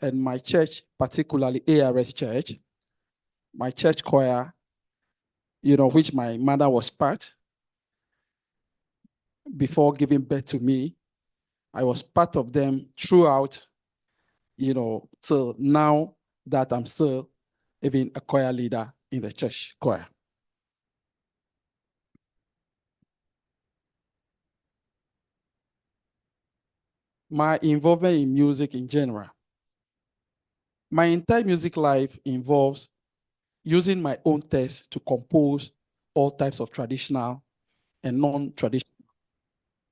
and my church, particularly ARS Church, my church choir, which my mother was part before giving birth to me. I was part of them throughout, till now that I'm still even a choir leader in the church choir. My involvement in music in general. My entire music life involves using my own text to compose all types of traditional and non-traditional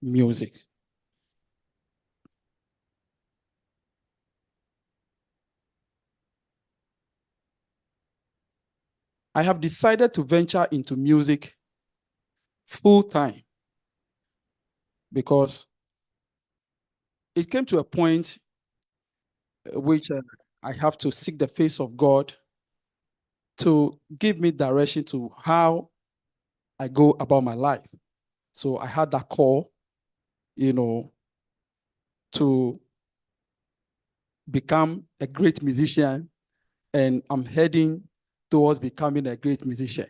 music. I have decided to venture into music full time because it came to a point which I have to seek the face of God to give me direction to how I go about my life. So I had that call, to become a great musician, and I'm heading towards becoming a great musician.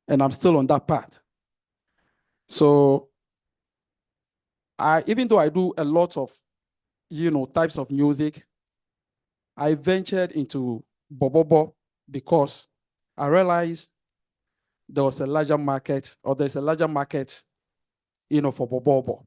And I'm still on that path. So even though I do a lot of, types of music, I ventured into Borborbor because I realized there's a larger market for Borborbor.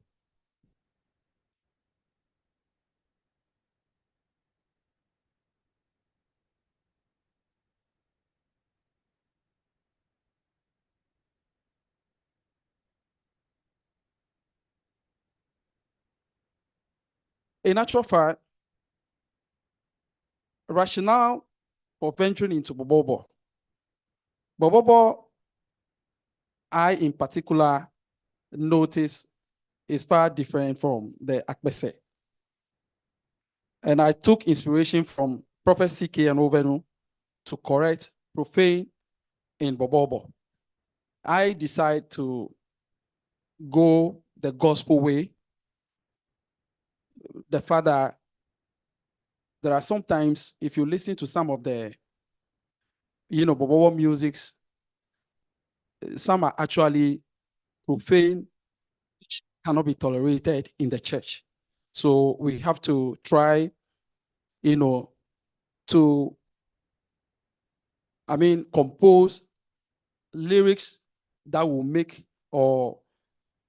In actual fact, rationale for venturing into Borborbor. Borborbor, I in particular notice is far different from the Akpese. And I took inspiration from Prophet Kyere-Amedorme to correct profane in Borborbor. I decided to go the gospel way. The father, there are sometimes, if you listen to some of the, Borborbor musics, some are actually profane, which cannot be tolerated in the church. So we have to try, to, compose lyrics that will make or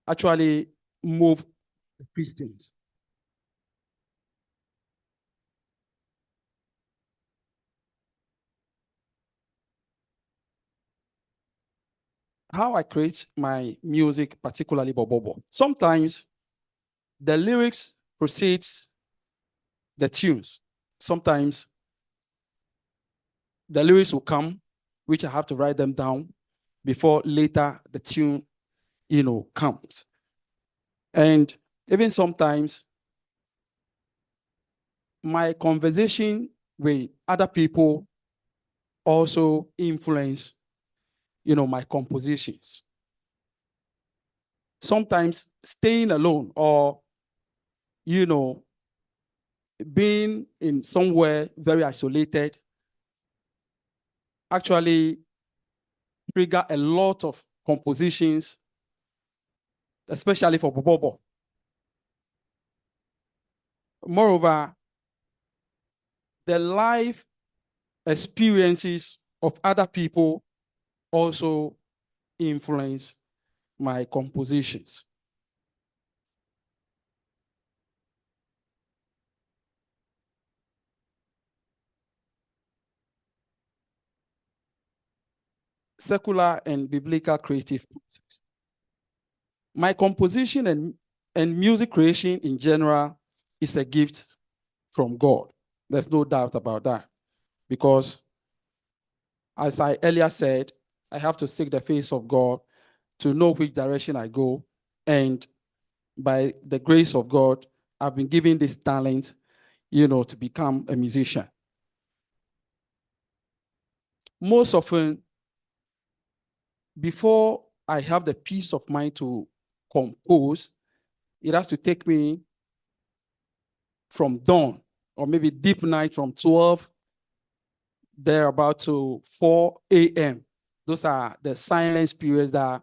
actually move Christians. How I create my music, particularly Borborbor. Sometimes the lyrics precedes the tunes. Sometimes the lyrics will come, which I have to write them down before later the tune, comes. And even sometimes my conversation with other people also influence, my compositions. Sometimes staying alone or, being in somewhere very isolated actually trigger a lot of compositions, especially for Borborbor. Moreover, the life experiences of other people also influence my compositions. Secular and biblical creative process. My composition and music creation in general is a gift from God. There's no doubt about that. Because, as I earlier said, I have to seek the face of God to know which direction I go. And by the grace of God, I've been given this talent, to become a musician. Most often, before I have the peace of mind to compose, it has to take me from dawn or maybe deep night from 12 there about to 4 a.m. Those are the silence periods that,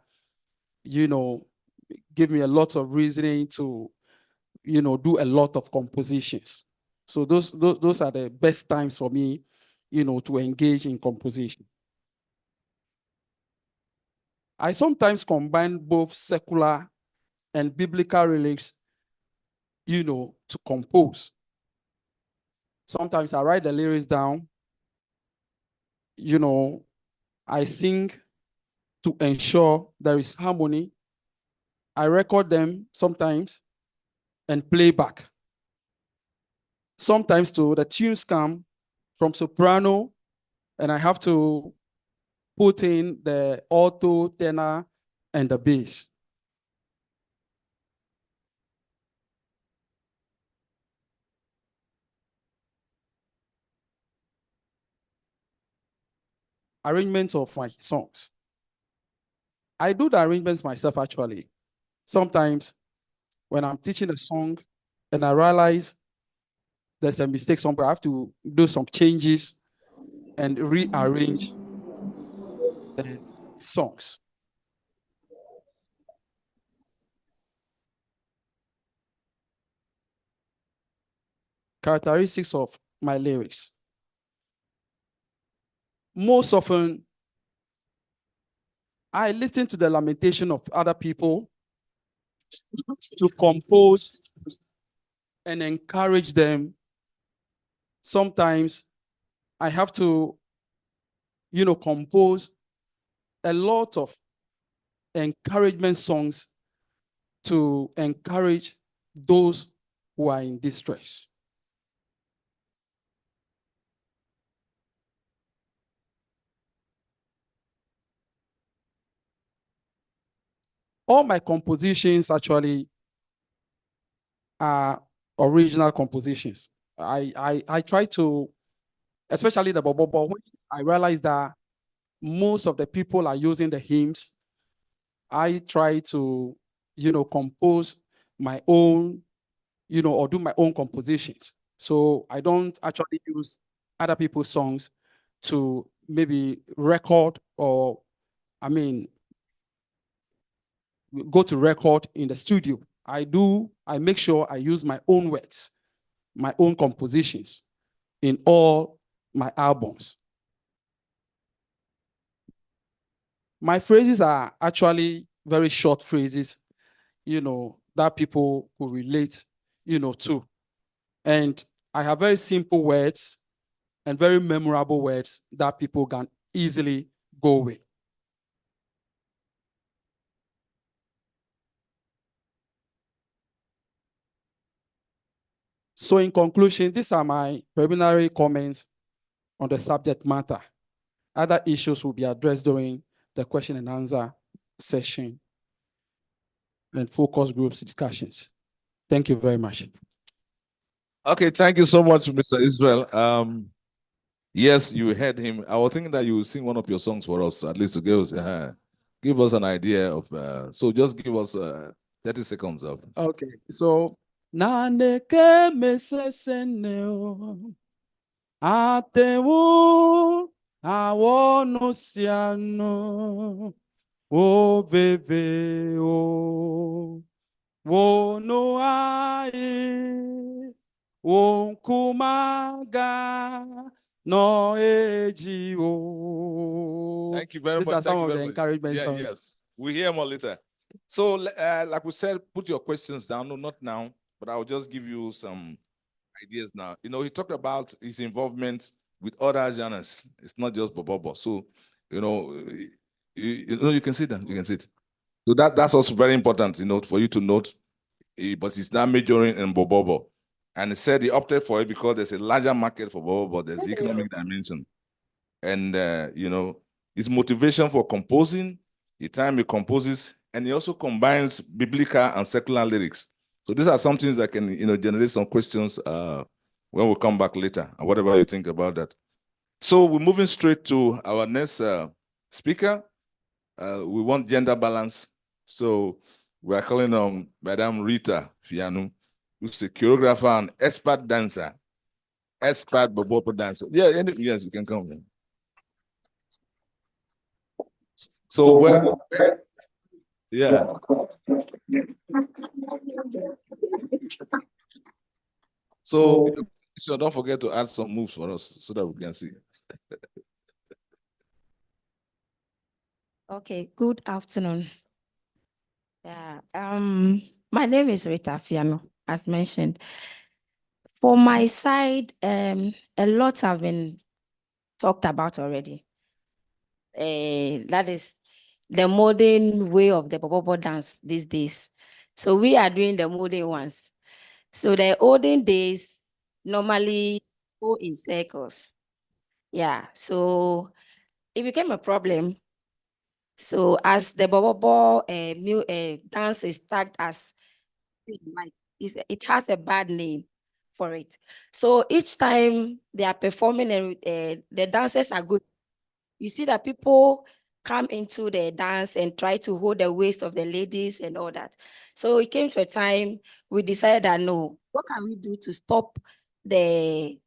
give me a lot of reasoning to, do a lot of compositions. So those are the best times for me, to engage in composition. I sometimes combine both secular and biblical lyrics, to compose. Sometimes I write the lyrics down, I sing to ensure there is harmony. I record them sometimes and play back. Sometimes too, the tunes come from soprano and I have to put in the alto, tenor, and the bass. Arrangements of my songs. I do the arrangements myself, actually. Sometimes when I'm teaching a song and I realize there's a mistake somewhere, I have to do some changes and rearrange the songs. Characteristics of my lyrics. Most often, I listen to the lamentation of other people to compose and encourage them. Sometimes I have to, compose a lot of encouragement songs to encourage those who are in distress. All my compositions actually are original compositions. I try to, especially the Borborbor, when I realized that most of the people are using the hymns, I try to, compose my own, or do my own compositions. So I don't actually use other people's songs to maybe record or, go to record in the studio. I make sure I use my own works, my own compositions in all my albums. My phrases are actually very short phrases, that people could relate, to. And I have very simple words and very memorable words that people can easily go with. So in conclusion, these are my preliminary comments on the subject matter. Other issues will be addressed during the question and answer session and focus groups discussions. Thank you very much. Okay, thank you so much, Mr. Israel. Yes, you heard him. I was thinking that you would sing one of your songs for us, at least to give us an idea of. So just give us 30 seconds of. Okay, so Naneke meseseneo atewo awonosiano o veve o wono ai wonkumaga no eji o. Thank you very much. These are some Thank of the encouragement songs. Yes, we'll hear more later. So, like we said, put your questions down. No, not now, but I'll just give you some ideas now. He talked about his involvement with other genres. It's not just Borborbor. So, you can see them. You can see it. So that's also very important, for you to note. But he's now majoring in Borborbor. And he said he opted for it because there's a larger market for Borborbor. There's the economic dimension. And, his motivation for composing, the time he composes, and he also combines biblical and secular lyrics. So these are some things that can, generate some questions when we come back later, and whatever you think about that. So we're moving straight to our next speaker. We want gender balance. So we're calling on Madame Rita Fianu, who's a choreographer and expert dancer. expert Borborbor dancer. Yeah, yes, you can come in. So where yeah. So don't forget to add some moves for us so that we can see. Okay, good afternoon. Yeah, my name is Rita Fianu, as mentioned. For my side, a lot have been talked about already. That is the modern way of the Borborbor dance these days. So we are doing the modern ones. So the olden days normally go in circles. Yeah, so it became a problem. So as the Borborbor dance is tagged as like it has a bad name for it. So each time they are performing and the dancers are good, you see that people come into the dance and try to hold the waist of the ladies and all that. So it came to a time we decided that no, what can we do to stop the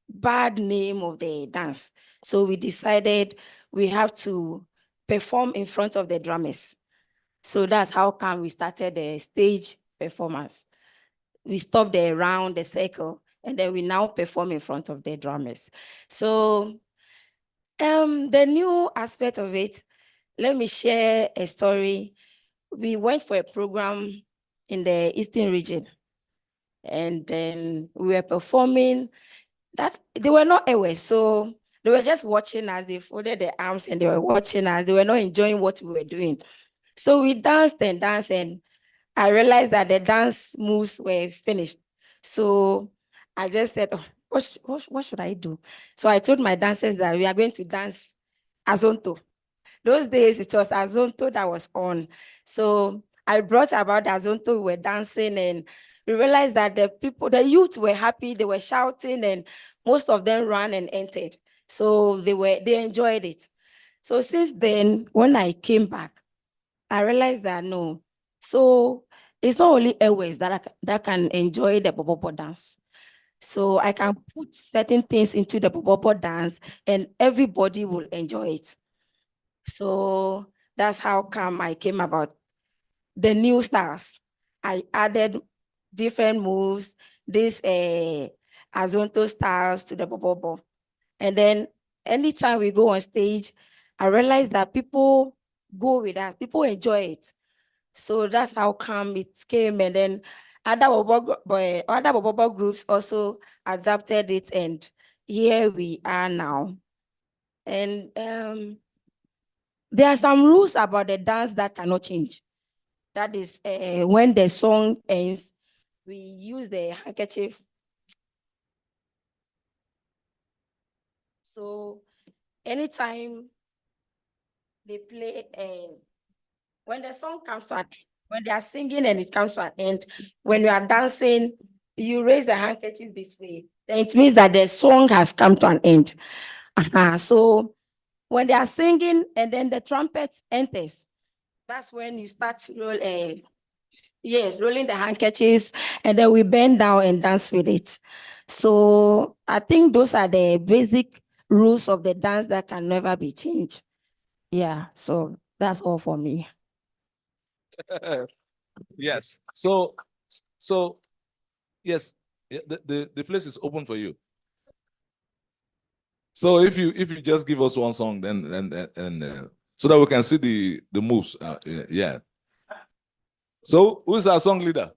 bad name of the dance? So we decided we have to perform in front of the drummers. So that's how come we started the stage performance. We stopped the round, the circle, and then we now perform in front of the drummers. So the new aspect of it, let me share a story. We went for a program in the Eastern region, and then we were performing that they were not aware, so they were just watching us. They folded their arms and they were watching us. They were not enjoying what we were doing. So we danced and danced, and I realized that the dance moves were finished. So I just said, oh, what should I do? So I told my dancers that we are going to dance Azonto. Those days it was Azonto that was on. So I brought about Azonto, we were dancing, and we realized that the youth were happy, they were shouting, and most of them ran and entered. So they enjoyed it. So since then, when I came back, I realized that no. So it's not only Ewes that can enjoy the Borborbor dance. So I can put certain things into the Borborbor dance and everybody will enjoy it. So that's how come I came about the new styles. I added different moves, this Azonto styles to the Borborbor. And then anytime we go on stage, I realize that people go with us, people enjoy it. So that's how come it came. And then other Borborbor groups also adapted it, and here we are now. And there are some rules about the dance that cannot change. That is when the song ends, we use the handkerchief. So anytime they play, when the song comes to an end, when they are singing and it comes to an end, when you are dancing, you raise the handkerchief this way. Then it means that the song has come to an end. So when they are singing and then the trumpet enters, that's when you start rolling the handkerchiefs, and then we bend down and dance with it. So I think those are the basic rules of the dance that can never be changed. Yeah, so that's all for me. Yes. So yes, the place is open for you. So if you just give us one song, then so that we can see the moves. Yeah. So who's our song leader?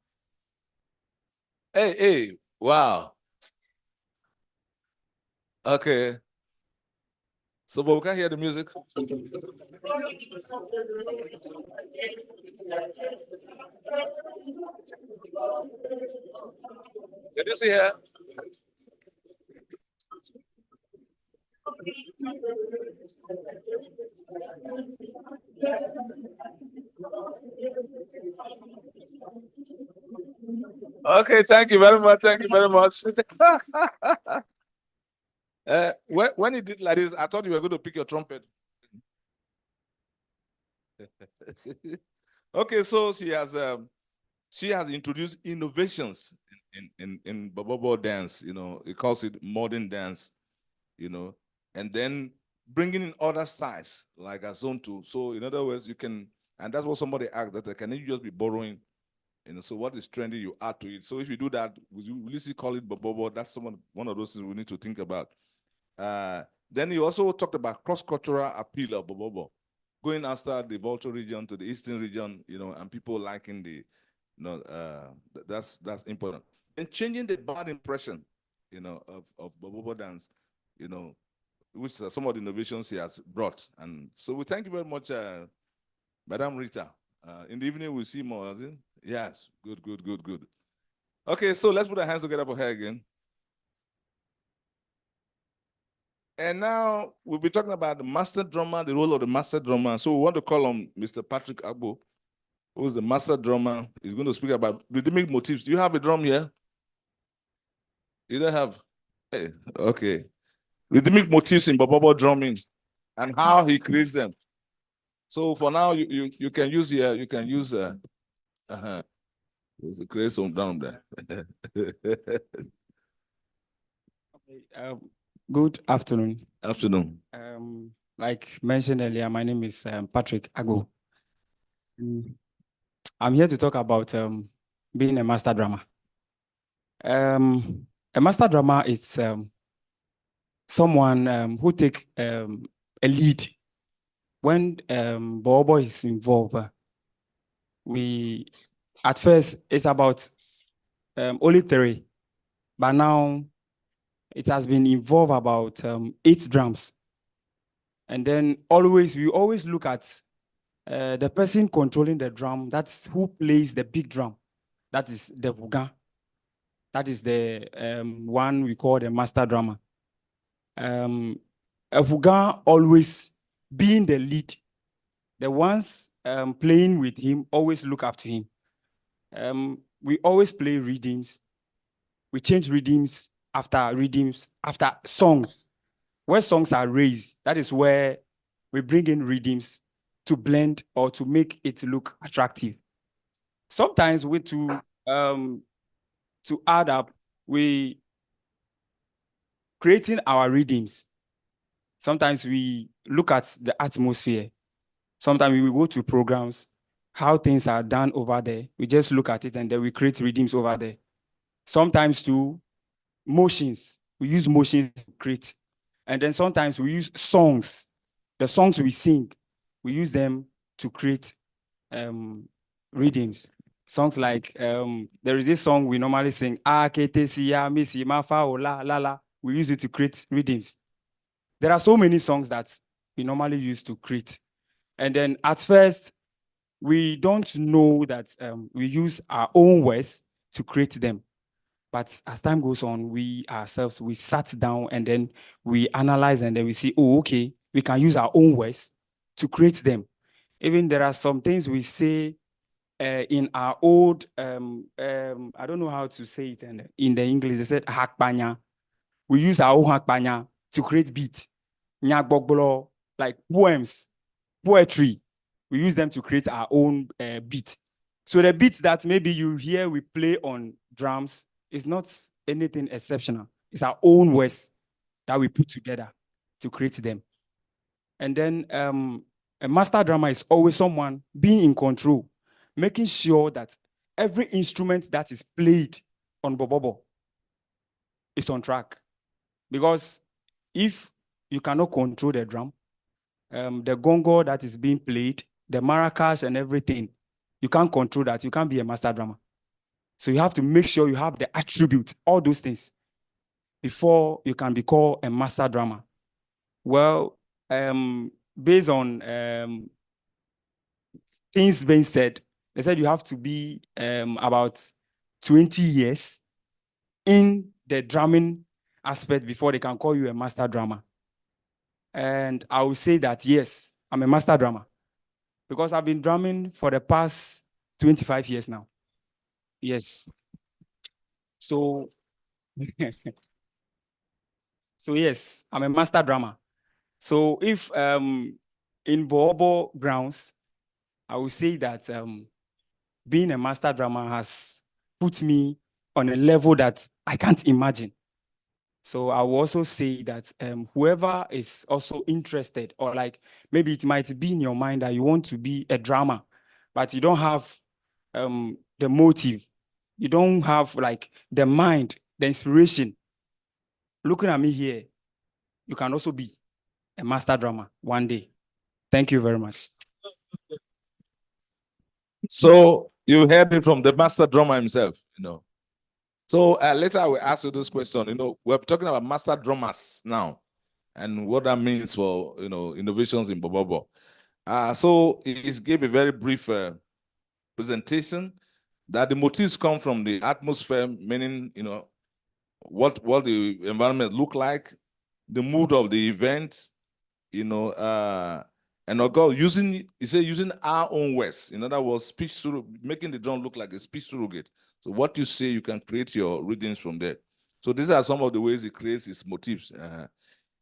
Hey, wow. Okay. So, but we can't hear the music. Can you see her? Okay, thank you very much. Thank you very much. When you did like this, I thought you were going to pick your trumpet. Okay, so she has introduced innovations in Borborbor dance, you know, it calls it modern dance, you know, and then bringing in other styles like a zone two. So in other words, you can, and that's what somebody asked, that can you just be borrowing, you know, so what is trendy, you add to it. So if you do that, will you see call it Borborbor? That's one of those things we need to think about. Then you also talked about cross-cultural appeal of Borborbor, going after the Volta region to the eastern region, you know, and people liking the, you know, that's important. And changing the bad impression, you know, of Borborbor dance, you know, which some of the innovations he has brought. And so we thank you very much, Madam Rita. In the evening, we'll see more. Yes, good. Okay, so let's put our hands together for her again. And now we'll be talking about the master drummer, the role of the master drummer. So we want to call on Mr. Patrick Agbo, who's the master drummer. He's going to speak about rhythmic motifs. Do you have a drum here? You don't have? Hey, okay. Rhythmic motifs in Borborbor drumming and how he creates them. So for now, you can use here, you can use create some drum there. Okay, good afternoon. Afternoon. Like mentioned earlier, my name is Patrick Agbo. I'm here to talk about being a master drummer. A master drummer is someone who take a lead when Borborbor is involved. At first it's about only 3, but now it has been involved about 8 drums. And then we always look at the person controlling the drum. That's who plays the big drum. That is the Vugan. That is the one we call the master drummer. A Vugan always being the lead. The ones playing with him always look up to him. We always play readings. We change readings after songs. Where songs are raised, that is where we bring in readings to blend or to make it look attractive. Sometimes to add up, we creating our readings. Sometimes we look at the atmosphere. Sometimes we go to programs, how things are done over there. We just look at it and then we create readings over there. Sometimes too, motions. We use motions to create. And then sometimes we use songs. The songs we sing, we use them to create rhythms. Songs like, there is this song we normally sing, we use it to create rhythms. There are so many songs that we normally use to create. And then at first, we don't know that we use our own words to create them. But as time goes on, we ourselves, we sat down and then we analyze and then we see, oh, okay, we can use our own words to create them. Even there are some things we say in our old, I don't know how to say it in the English, they said hakpanya. We use our own hakpanya to create beats. Nyagbogbolo, like poems, poetry. We use them to create our own beat. So the beats that maybe you hear we play on drums, it's not anything exceptional. It's our own words that we put together to create them. And then a master drummer is always someone being in control, making sure that every instrument that is played on Borborbor is on track. Because if you cannot control the drum, the gongo that is being played, the maracas and everything, you can't control that. You can't be a master drummer. So you have to make sure you have the attribute, all those things, before you can be called a master drummer. Well, based on things being said, they said you have to be about 20 years in the drumming aspect before they can call you a master drummer. And I will say that, yes, I'm a master drummer because I've been drumming for the past 25 years now. Yes. So, yes, I'm a master drummer. So if in Borborbor grounds, I will say that being a master drummer has put me on a level that I can't imagine. So I will also say that whoever is also interested, or like maybe it might be in your mind that you want to be a drummer, but you don't have the motive, you don't have like the mind, the inspiration. Looking at me here, you can also be a master drummer one day. Thank you very much. So you heard it from the master drummer himself, you know. So later I will ask you this question. You know, we're talking about master drummers now, and what that means for, you know, innovations in Borborbor. So he gave a very brief presentation that the motifs come from the atmosphere, meaning, you know, what the environment look like, the mood of the event, you know, and Ogo using our own words. In other words, making the drum look like a speech surrogate. So what you say, you can create your readings from there. So these are some of the ways he creates his motifs.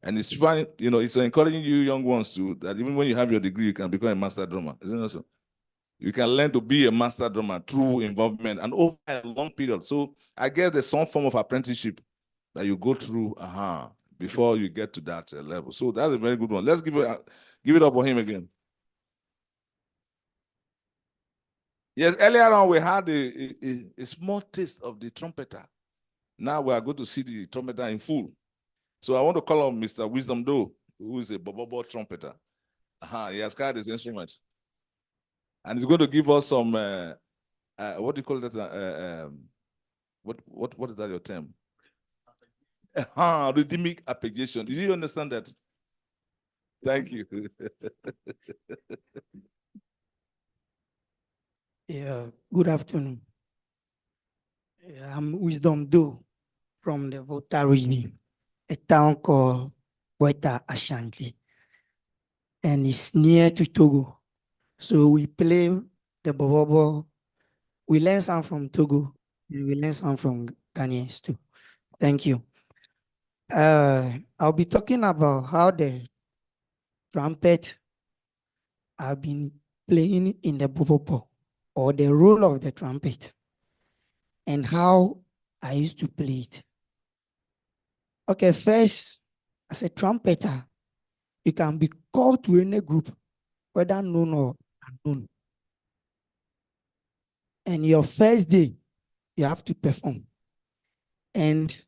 And it's fine, you know, it's encouraging you young ones to, that even when you have your degree, you can become a master drummer, isn't it so? You can learn to be a master drummer through involvement and over a long period. So I guess there's some form of apprenticeship that you go through before you get to that level. So that's a very good one. Let's give it up for him again. Yes, earlier on we had a small taste of the trumpeter. Now we are going to see the trumpeter in full. So I want to call on Mr. Wisdom Doe, who is a Borborbor trumpeter. He has carried his instrument. And he's going to give us some, what do you call that? What is that your term? Rhythmic arpeggiation. Did you understand that? Thank you. Yeah, good afternoon. I'm Wisdom Doe from the Volta region, a town called Kpoeta, Ashanti, and it's near to Togo. So we play the Borborbor. We learn some from Togo, and we learn some from Ghanaians too. Thank you. I'll be talking about how the trumpet have been playing in the Borborbor, or the role of the trumpet, and how I used to play it. Okay, first, as a trumpeter, you can be called to any group, whether known or unknown. And your first day, you have to perform. And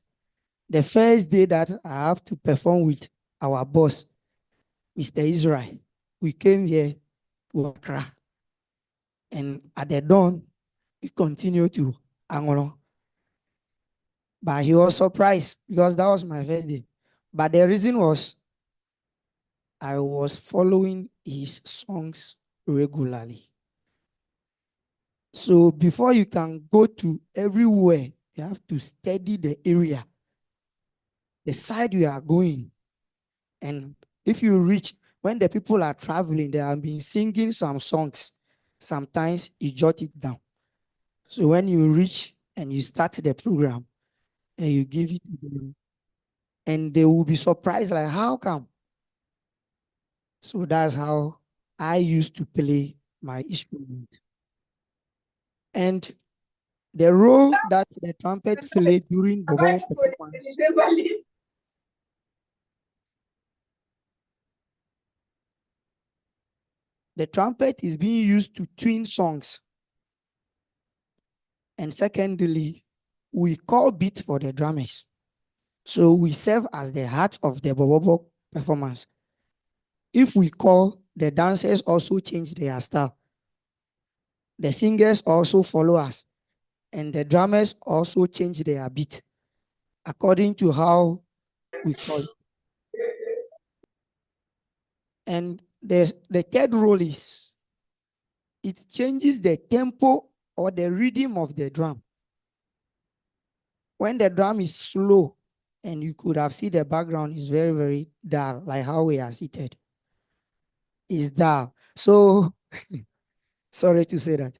the first day that I have to perform with our boss, Mr. Israel, we came here to Accra. And at the dawn, we continued to Angolo. But he was surprised because that was my first day. But the reason was I was following his songs regularly. So before you can go to everywhere, you have to study the area, the side you are going. And if you reach, when the people are traveling, they have been singing some songs. Sometimes you jot it down. So when you reach and you start the program, and you give it to them, and they will be surprised, like, how come? So that's how I used to play my instrument. And the role that the trumpet played during Borborbor performance, the trumpet is being used to tune songs. And secondly, we call beat for the drummers. So we serve as the heart of the Borborbor performance. If we call, the dancers also change their style. The singers also follow us. And the drummers also change their beat according to how we call it. And the third role is it changes the tempo or the rhythm of the drum. When the drum is slow, and you could have seen the background is very, very dull, like how we are seated, is dull. So, sorry to say that.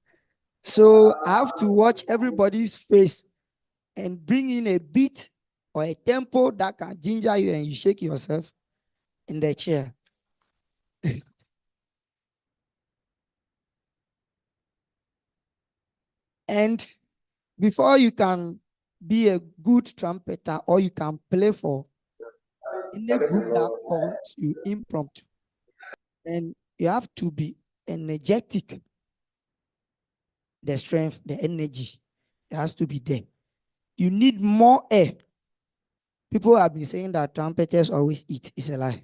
So I have to watch everybody's face and bring in a beat or a tempo that can ginger you and you shake yourself in the chair. And before you can be a good trumpeter or you can play for any group that calls you impromptu. And you have to be energetic. The strength, the energy, it has to be there. You need more air. People have been saying that trumpeters always eat. It's a lie.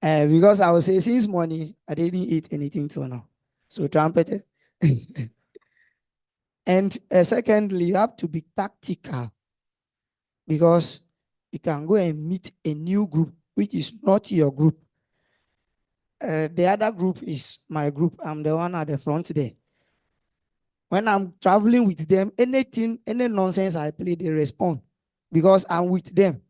Because I would say since morning, I didn't eat anything till now. So trumpeter. And secondly, you have to be tactical because you can go and meet a new group, which is not your group. The other group is my group. I'm the one at the front there. When I'm traveling with them, anything, any nonsense I play, they respond because I'm with them.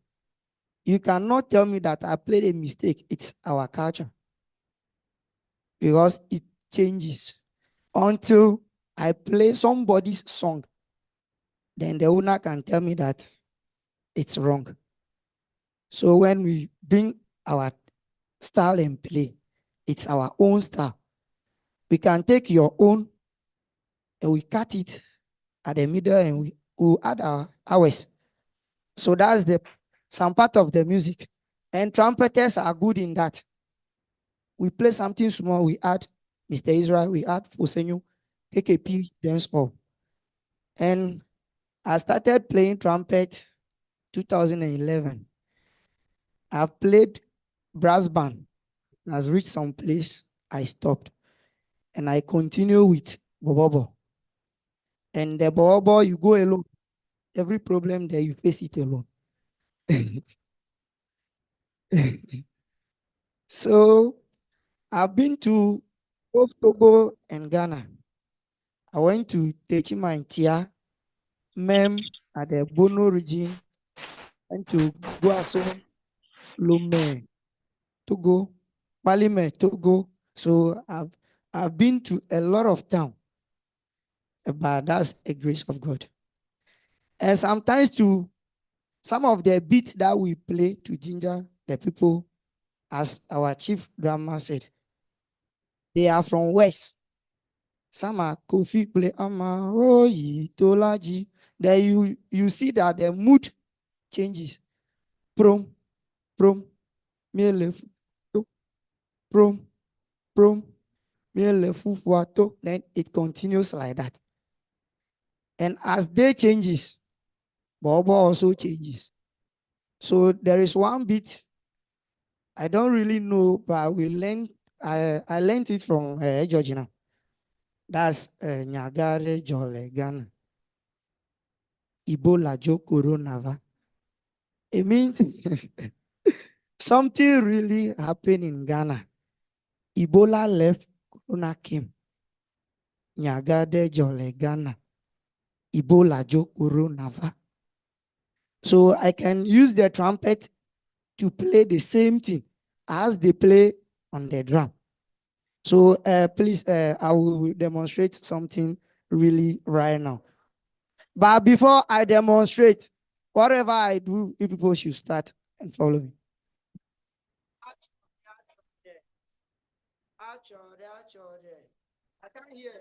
You cannot tell me that I played a mistake. It's our culture because it changes until I play somebody's song. Then the owner can tell me that it's wrong. So when we bring our style and play, it's our own style. We can take your own and we cut it at the middle and we will add ours. So that's some part of the music. And trumpeters are good in that. We play something small, we add Mr. Israel, we add Fosenyo, KKP, dance all. And I started playing trumpet 2011. I've played brass band. Has reached some place, I stopped. And I continue with Borborbor. And the Borborbor, you go alone. Every problem there, you face it alone. So I've been to both Togo and Ghana. I went to Techima and Tia, Mem at the Bono region, went to Guaso, Lomé, Togo, Palime, Togo. So I've been to a lot of town, but that's a grace of God. And sometimes to some of the beats that we play to ginger the people, as our chief drummer said, they are from West. Some are Kofi play Ama Oyi Tolaji. Then you see that the mood changes. Prom, miele futo, prom, miele fufuato. Then it continues like that. And as day changes, Bobo also changes. So there is one beat I don't really know, but we learned. I learned it from Edzordzinam. That's Nyagare Jole Ghana. Ebola Jokoro Nava. It means something really happened in Ghana. Ebola left, Corona came. Nyagade Jole Ghana. Ebola Jokoro Nava. So I can use the trumpet to play the same thing as they play on the drum. So please, I will demonstrate something really right now. But before I demonstrate, whatever I do, you people should start and follow me. I can't hear.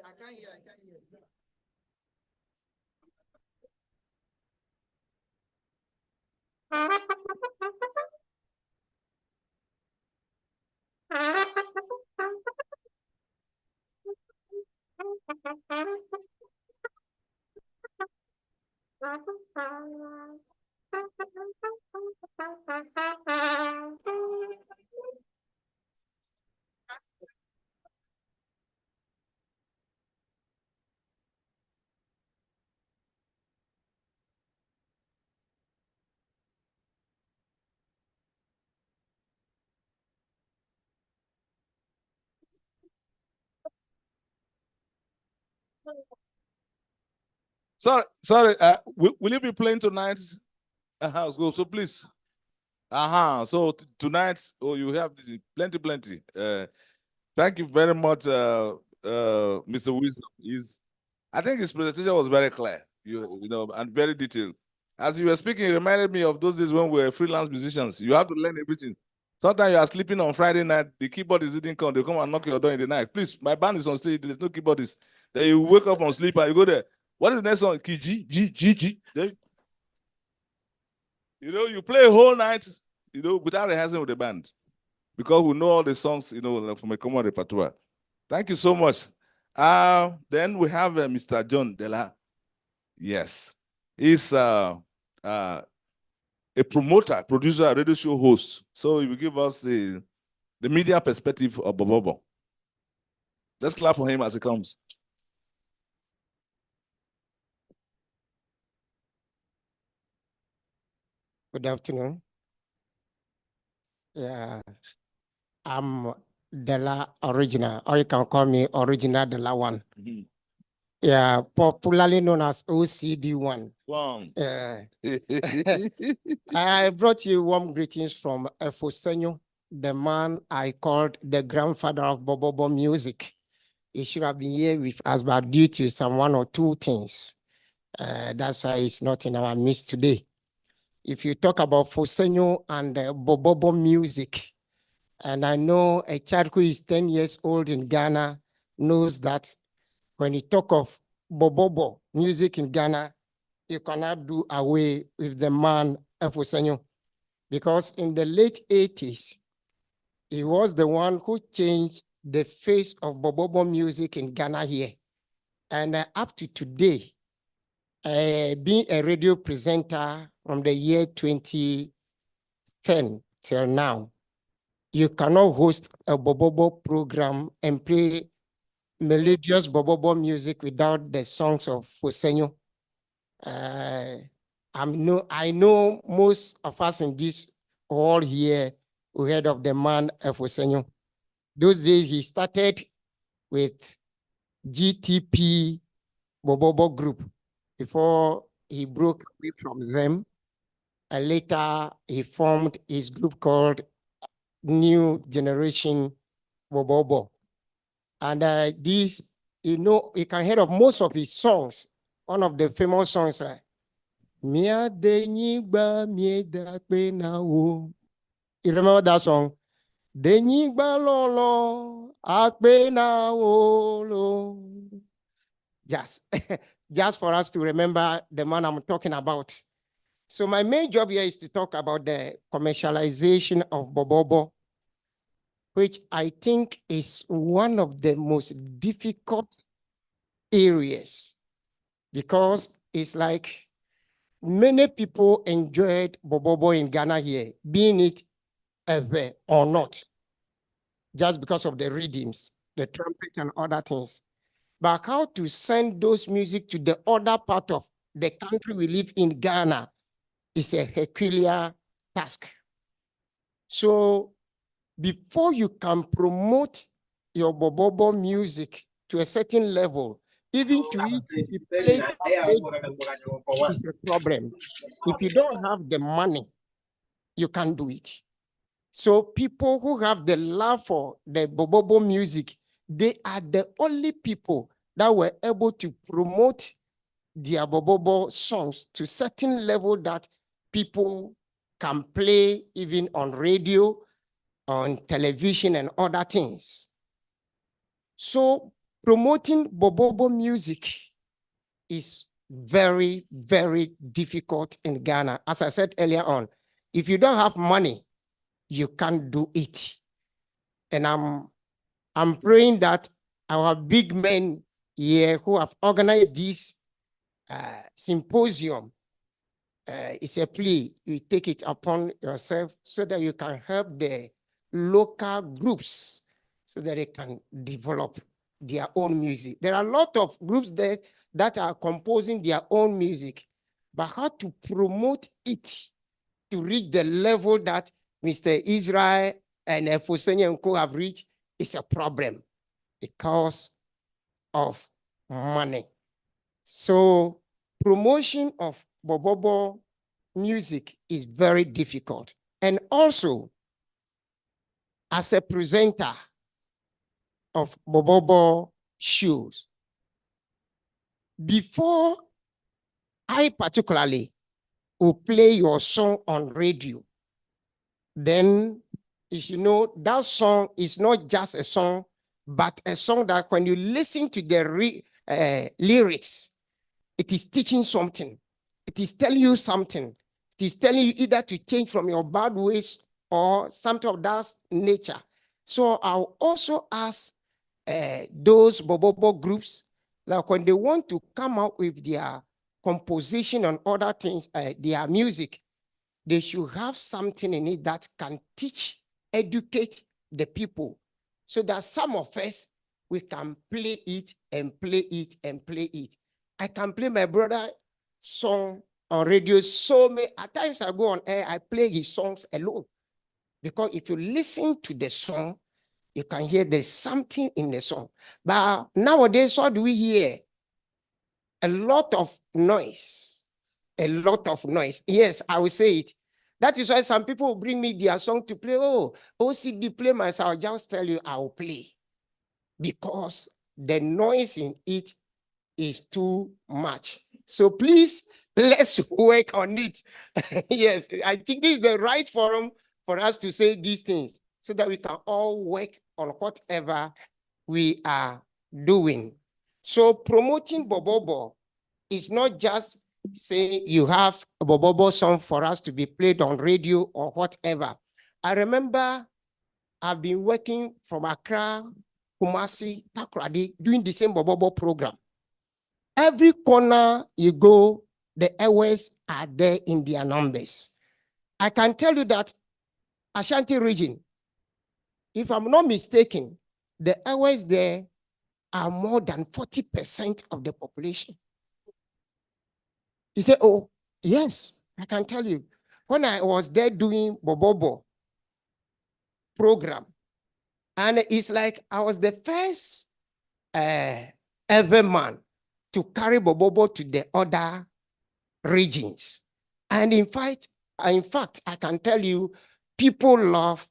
Sorry. Will you be playing tonight? Go. So please. So tonight, you have plenty. Thank you very much, Mr. Wisdom. I think his presentation was very clear, you know, and very detailed. As you were speaking, it reminded me of those days when we were freelance musicians. You have to learn everything. Sometimes you are sleeping on Friday night, the keyboardist didn't come, they come and knock your door in the night. Please, my band is on stage, there's no keyboardist. Then you wake up from sleep and you go there. What is the next song? G. You know, you play a whole night, you know, without rehearsing with the band, because we know all the songs, you know, from a common repertoire. Thank you so much. Then we have Mr. John Dela. Yes, he's a promoter, producer, a radio show host. So he will give us the media perspective of Borborbor. Let's clap for him as he comes. Good afternoon. Yeah, I'm Dela Original, or you can call me Original Dela One. Yeah, popularly known as OCD1. Wow. I brought you warm greetings from Efosenyo, the man I called the grandfather of Borborbor music. He should have been here with us, but due to some one or two things, that's why he's not in our midst today. If you talk about Fosenyo and Borborbor music, and I know a child who is 10 years old in Ghana knows that when you talk of Borborbor music in Ghana, you cannot do away with the man Fosenyo, because in the late 80s, he was the one who changed the face of Borborbor music in Ghana here. And up to today, being a radio presenter from the year 2010 till now, you cannot host a Borborbor program and play melodious Borborbor music without the songs of Fosenyo. I know most of us in this hall here who heard of the man Fosenyo. Those days he started with GTP Borborbor group before he broke away from them. And later he formed his group called New Generation Borborbor. And this, you know, you can hear of most of his songs. One of the famous songs, you remember that song? Just for us to remember the man I'm talking about. So my main job here is to talk about the commercialization of Borborbor, which I think is one of the most difficult areas, because it's like many people enjoyed Borborbor in Ghana here, being it ever or not, just because of the rhythms, the trumpet and other things. But how to send those music to the other part of the country we live in, Ghana, is a Herculean task. So before you can promote your Borborbor music to a certain level, even to be played is a problem. If you don't have the money, you can't do it. So people who have the love for the Borborbor music, they are the only people that were able to promote their Borborbor songs to certain level that people can play even on radio, on television and other things. So promoting Borborbor music is very, very difficult in Ghana. As I said earlier on, if you don't have money, you can't do it. And I'm praying that our big men here who have organized this symposium, it's a plea, you take it upon yourself so that you can help the local groups so that they can develop their own music. There are a lot of groups there that are composing their own music, but how to promote it to reach the level that Mr. Israel and Fosenyo and Co have reached is a problem because of money. So promotion of Borborbor music is very difficult. And also, as a presenter of Borborbor shows, before I particularly will play your song on radio, then you know that song is not just a song, but a song that when you listen to the lyrics, it is teaching something. It is telling you something. It is telling you either to change from your bad ways or something of that nature. So I'll also ask those Borborbor groups that when they want to come out with their composition and other things, their music, they should have something in it that can teach, educate the people, so that some of us, we can play it and play it and play it. I can play my brother's song on radio so many, at times I go on air, I play his songs alone. Because if you listen to the song, you can hear there's something in the song. But nowadays, what do we hear? A lot of noise. A lot of noise. Yes, I will say it. That is why some people bring me their song to play. Oh, OCD, play myself. I'll just tell you, I'll play. Because the noise in it is too much. So please, let's work on it. Yes, I think this is the right forum for us to say these things so that we can all work on whatever we are doing. So promoting Borborbor is not just saying you have a Borborbor song for us to be played on radio or whatever. I remember I've been working from Accra, Kumasi, Takoradi, doing the same Borborbor program. Every corner you go, the Ewes are there in their numbers. I can tell you that Ashanti region, if I'm not mistaken, the Ewes there are more than 40% of the population. You say, oh, yes, I can tell you. When I was there doing Borborbor program, and it's like I was the first ever man to carry Borborbor to the other regions. And in fact, I can tell you, people love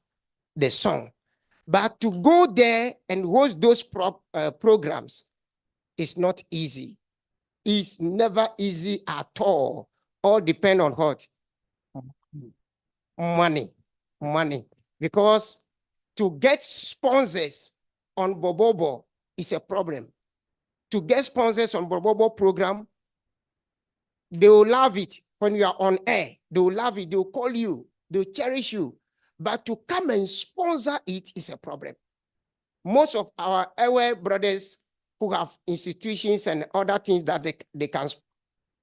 the song. But to go there and host those programs is not easy. It's never easy at all. All depend on what? Money. Because to get sponsors on Borborbor is a problem. To get sponsors on Borborbor program, they will love it when you are on air. They will love it. They will call you. They will cherish you. But to come and sponsor it is a problem. Most of our Ewe brothers who have institutions and other things that they can,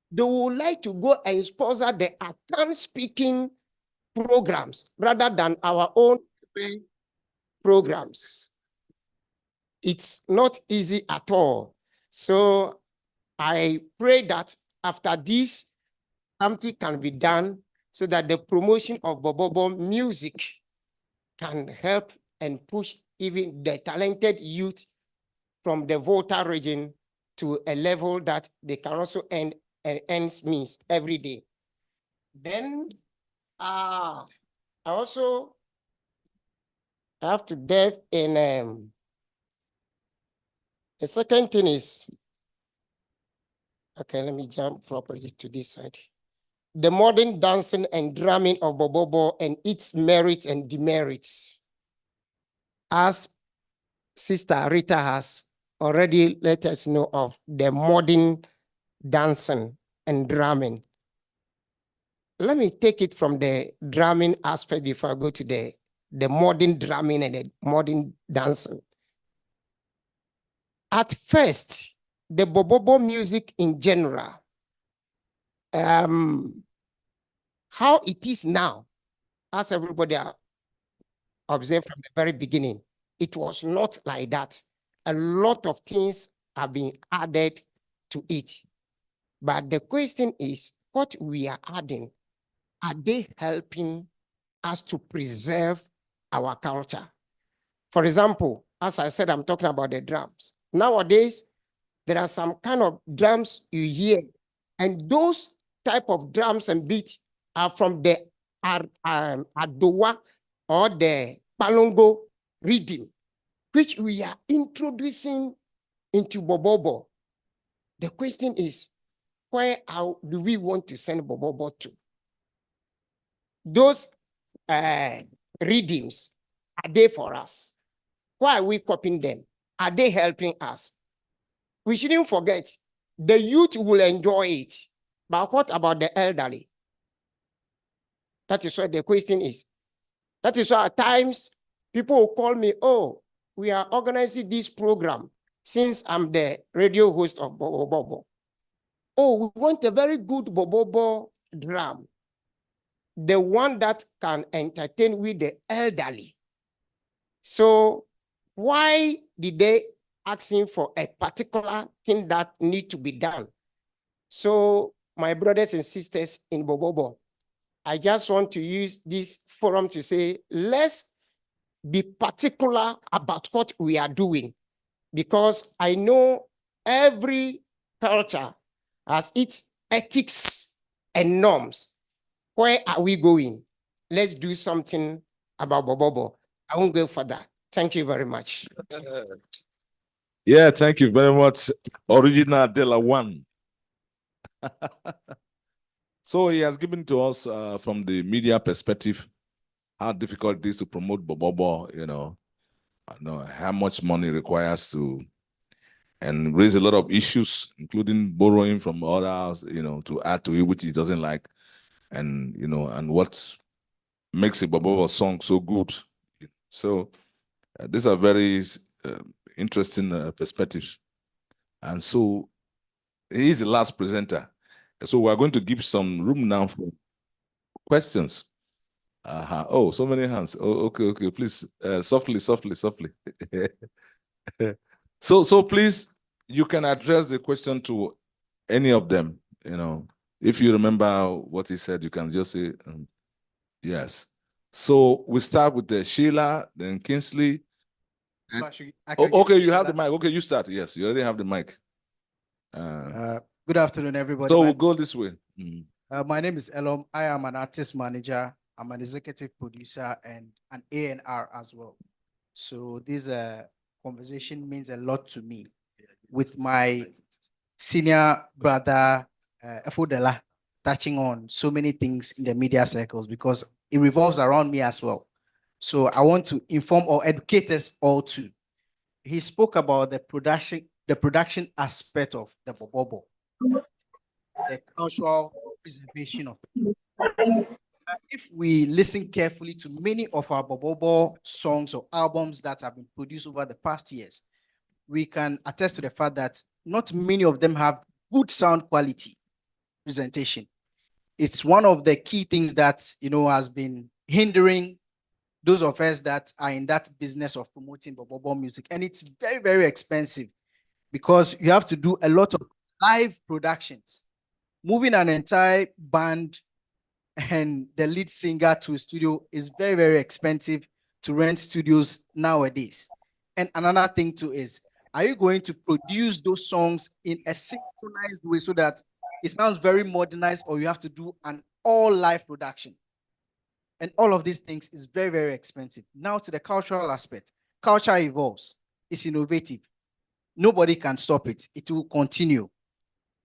they would like to go and sponsor the Akan speaking programs rather than our own programs. It's not easy at all. So I pray that after this, something can be done so that the promotion of Borborbor music can help and push even the talented youth from the Volta region to a level that they can also earn means every day. Then I also have to delve in the second thing is, okay, let me jump properly to this side. The modern dancing and drumming of Borborbor and its merits and demerits. As Sister Rita has already let us know of the modern dancing and drumming. Let me take it from the drumming aspect before I go to the modern drumming and the modern dancing. At first, the Borborbor music in general, how it is now, as everybody observed from the very beginning, it was not like that. A lot of things have been added to it. But the question is, what we are adding, are they helping us to preserve our culture? For example, as I said, I'm talking about the drums. Nowadays, there are some kind of drums you hear, and those type of drums and beats are from the Adowa or the Palongo rhythm, which we are introducing into Borborbor. The question is, where do we want to send Borborbor to? Those rhythms, are they for us? Why are we copying them? Are they helping us? We shouldn't forget, the youth will enjoy it. But what about the elderly? That is what the question is. That is why at times people will call me, oh, we are organizing this program since I'm the radio host of Borborbor. Oh, we want a very good Borborbor drum. The one that can entertain with the elderly. So why did they asking for a particular thing that need to be done? So my brothers and sisters in Borborbor, I just want to use this forum to say, let's be particular about what we are doing, because I know every culture has its ethics and norms. Where are we going? Let's do something about Borborbor. I won't go further. Thank you very much. Yeah, thank you very much. Original Dela one. So he has given to us from the media perspective how difficult it is to promote Borborbor, you know, how much money requires to, and raise a lot of issues, including borrowing from others, you know, to add to it, which he doesn't like, and, you know, and what makes a Borborbor song so good. So these are very interesting perspectives. And so he is the last presenter. So we're going to give some room now for questions. Oh, so many hands. Oh, okay. Please, softly. So please, you can address the question to any of them. You know, if you remember what he said, you can just say yes. So we start with Sheila, then Kingsley. So okay, you have the mic. Okay, you start. Yes, you already have the mic. Good afternoon, everybody. So we'll go this way. My name is Elom. I am an artist manager. I'm an executive producer and an A&R as well. So this conversation means a lot to me with my senior brother, Dela, touching on so many things in the media circles because it revolves around me as well. So I want to inform or educate us all too. He spoke about the production aspect of the Borborbor, the cultural preservation of it. If we listen carefully to many of our Borborbor songs or albums that have been produced over the past years, we can attest to the fact that not many of them have good sound quality presentation. It's one of the key things that, you know, has been hindering those of us that are in that business of promoting Borborbor music. And it's very, very expensive because you have to do a lot of live productions. Moving an entire band and the lead singer to a studio is very, very expensive to rent studios nowadays. And another thing too is, are you going to produce those songs in a synchronized way so that it sounds very modernized, or you have to do an all live production? And all of these things is very, very expensive. Now to the cultural aspect. Culture evolves. It's innovative. Nobody can stop it. It will continue.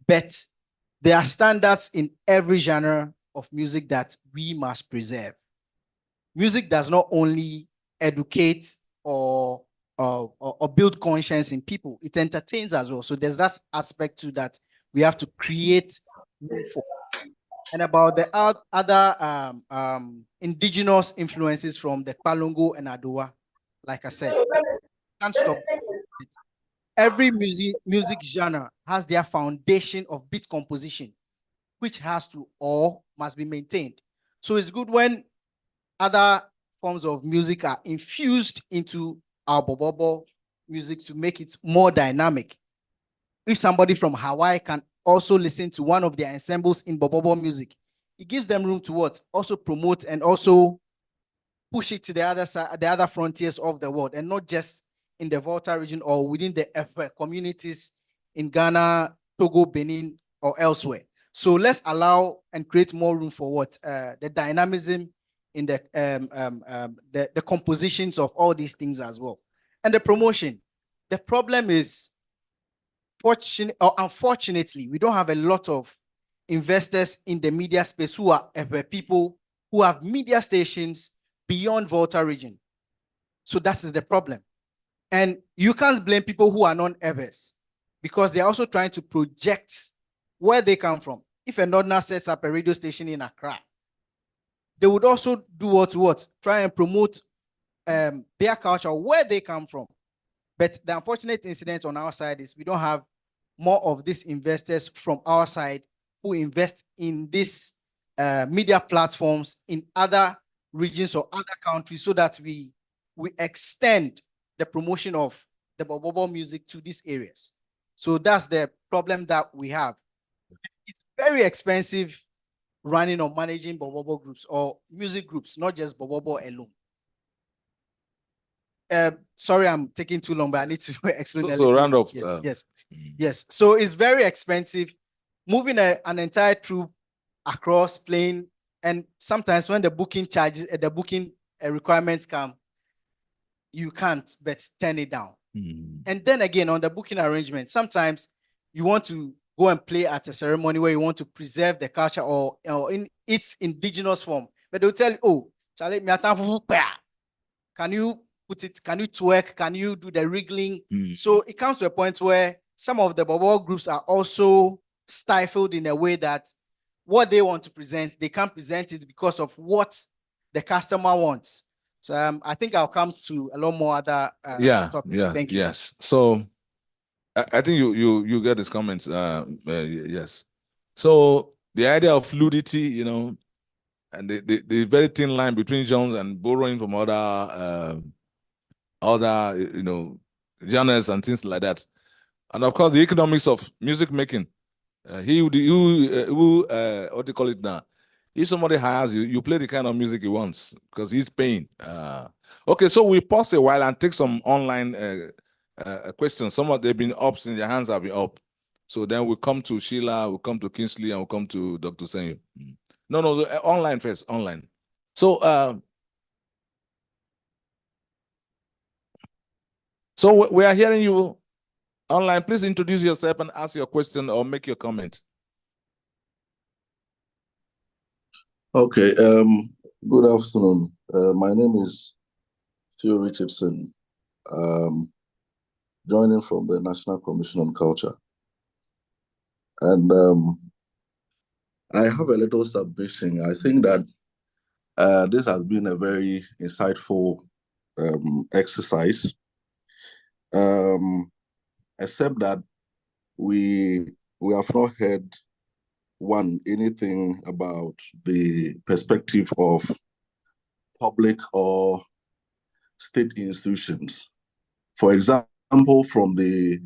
But there are standards in every genre of music that we must preserve. Music does not only educate or build conscience in people, it entertains as well. So there's that aspect to that we have to create room for. And about the other indigenous influences from the Palongo and Adowa, like I said, can't stop it. Every music genre has their foundation of beat composition, which has to or must be maintained. So it's good when other forms of music are infused into our Borborbor music to make it more dynamic. If somebody from Hawaii can also listen to one of their ensembles in Borborbor music, it gives them room to what? Also promote and also push it to the other side, the other frontiers of the world, and not just in the Volta region or within the communities in Ghana, Togo, Benin, or elsewhere. So let's allow and create more room for what? The dynamism in the compositions of all these things as well. And the promotion. The problem is, unfortunately, we don't have a lot of investors in the media space who are people who have media stations beyond Volta region. So that is the problem. And you can't blame people who are non-Evers. because they're also trying to project where they come from. If a Northerner sets up a radio station in Accra, they would also do what? Try and promote their culture, where they come from. But the unfortunate incident on our side is we don't have more of these investors from our side who invest in these media platforms in other regions or other countries, so that we extend the promotion of the Borborbor music to these areas. So that's the problem that we have. It's very expensive running or managing Borborbor groups or music groups, not just Borborbor alone. Sorry, I'm taking too long, but I need to explain. So round up. Yes. So it's very expensive. Moving an entire troupe across playing, and sometimes when the booking charges, the booking requirements come, you can't but turn it down. And then again, on the booking arrangement, sometimes you want to go and play at a ceremony where you want to preserve the culture or in its indigenous form, but they'll tell you, oh, can you put it, can you twerk, can you do the wriggling? So it comes to a point where some of the Borborbor groups are also stifled in a way that what they want to present, they can't present it because of what the customer wants. So I think I'll come to a lot more other topics. Thank you. Yes. So I think you get these comments. Yes. So the idea of fluidity, you know, and the very thin line between genres and borrowing from other you know, genres and things like that, and of course the economics of music making. What do you call it now? If somebody hires you, you play the kind of music he wants because he's paying. Okay, so we pause a while and take some online questions. Some of they've been up since their hands have been up. So then we come to Sheila, we come to Kingsley, and we come to Dr. Senyo. No, online first, online. So so we are hearing you online. Please introduce yourself and ask your question or make your comment. Okay, good afternoon. My name is Theo Richardson, joining from the National Commission on Culture. And I have a little submission. I think that this has been a very insightful exercise, except that we have not heard anything about the perspective of public or state institutions. For example, from the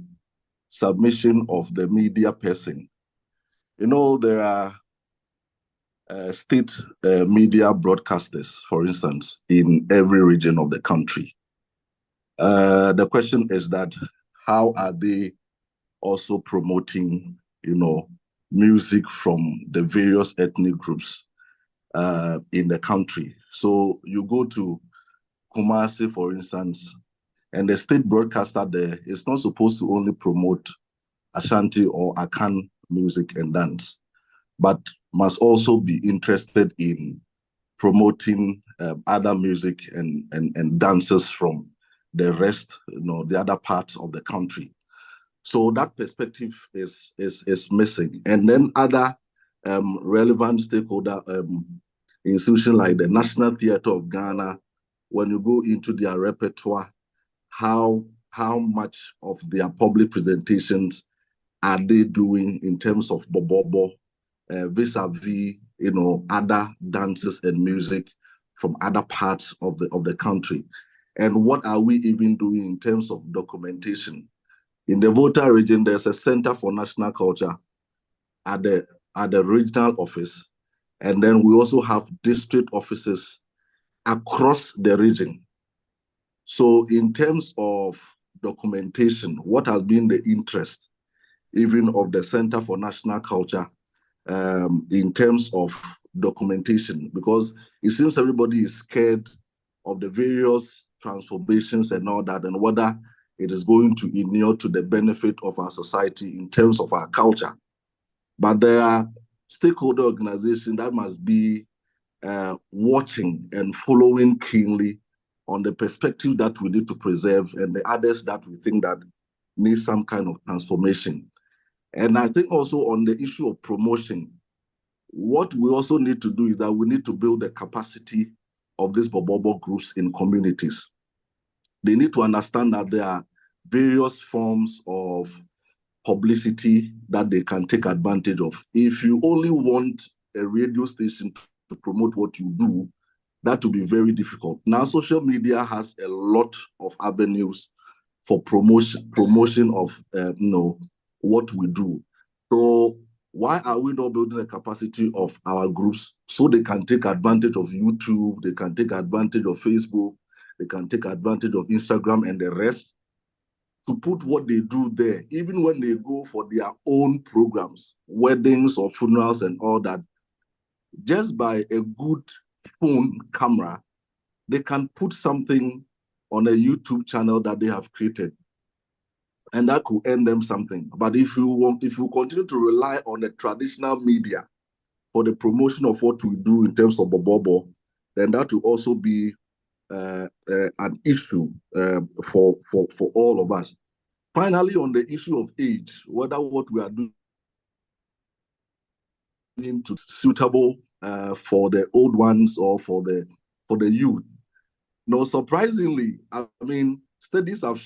submission of the media person, you know, there are state media broadcasters, for instance, in every region of the country. The question is that how are they also promoting, you know, music from the various ethnic groups in the country? So you go to Kumasi, for instance, and the state broadcaster there is not supposed to only promote Ashanti or Akan music and dance, but must also be interested in promoting other music and dances from the rest, you know, the other parts of the country. So that perspective is missing. And then other relevant stakeholder institutions like the National Theatre of Ghana, when you go into their repertoire, how much of their public presentations are they doing in terms of Borborbor vis-a-vis, you know, other dances and music from other parts of the country? And what are we even doing in terms of documentation? In the Volta region, there's a Center for National Culture at the regional office. And then we also have district offices across the region. So in terms of documentation, what has been the interest even of the Center for National Culture in terms of documentation? Because it seems everybody is scared of the various transformations and all that, and whether it is going to inure to the benefit of our society in terms of our culture. But there are stakeholder organizations that must be watching and following keenly on the perspective that we need to preserve, and the others that we think that needs some kind of transformation. And I think also on the issue of promotion, what we also need to do is that we need to build the capacity of these Borborbor groups in communities. They need to understand that there are various forms of publicity that they can take advantage of. If you only want a radio station to promote what you do, that will be very difficult. Now, social media has a lot of avenues for promotion of what we do. So why are we not building the capacity of our groups so they can take advantage of YouTube, they can take advantage of Facebook, they can take advantage of Instagram and the rest, to put what they do there, even when they go for their own programs, weddings or funerals and all that, just by a good phone camera, they can put something on a YouTube channel that they have created, and that could earn them something. But if you continue to rely on the traditional media for the promotion of what we do in terms of Borborbor, then that will also be an issue for all of us. Finally, on the issue of age, whether what we are doing to suitable for the old ones or for the youth. No, surprisingly, I mean, studies have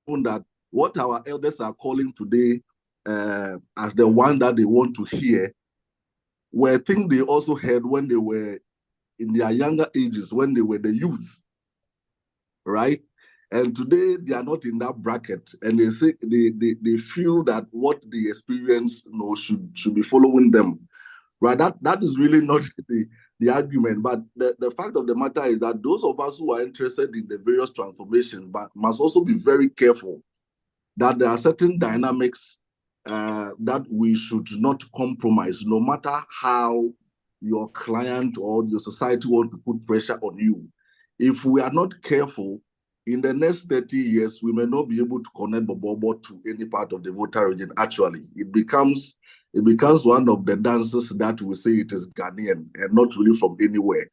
shown that what our elders are calling today as the one that they want to hear were things they also heard when they were in their younger ages, when they were the youth, right? And today they are not in that bracket, and they say they feel that what they experience, should be following them, right? That is really not the argument. But the fact of the matter is that those of us who are interested in the various transformations, but must also be very careful that there are certain dynamics that we should not compromise, no matter how your client or your society want to put pressure on you. If we are not careful, in the next 30 years, we may not be able to connect Borborbor to any part of the Volta region. Actually, it becomes one of the dances that we say it is Ghanaian and not really from anywhere.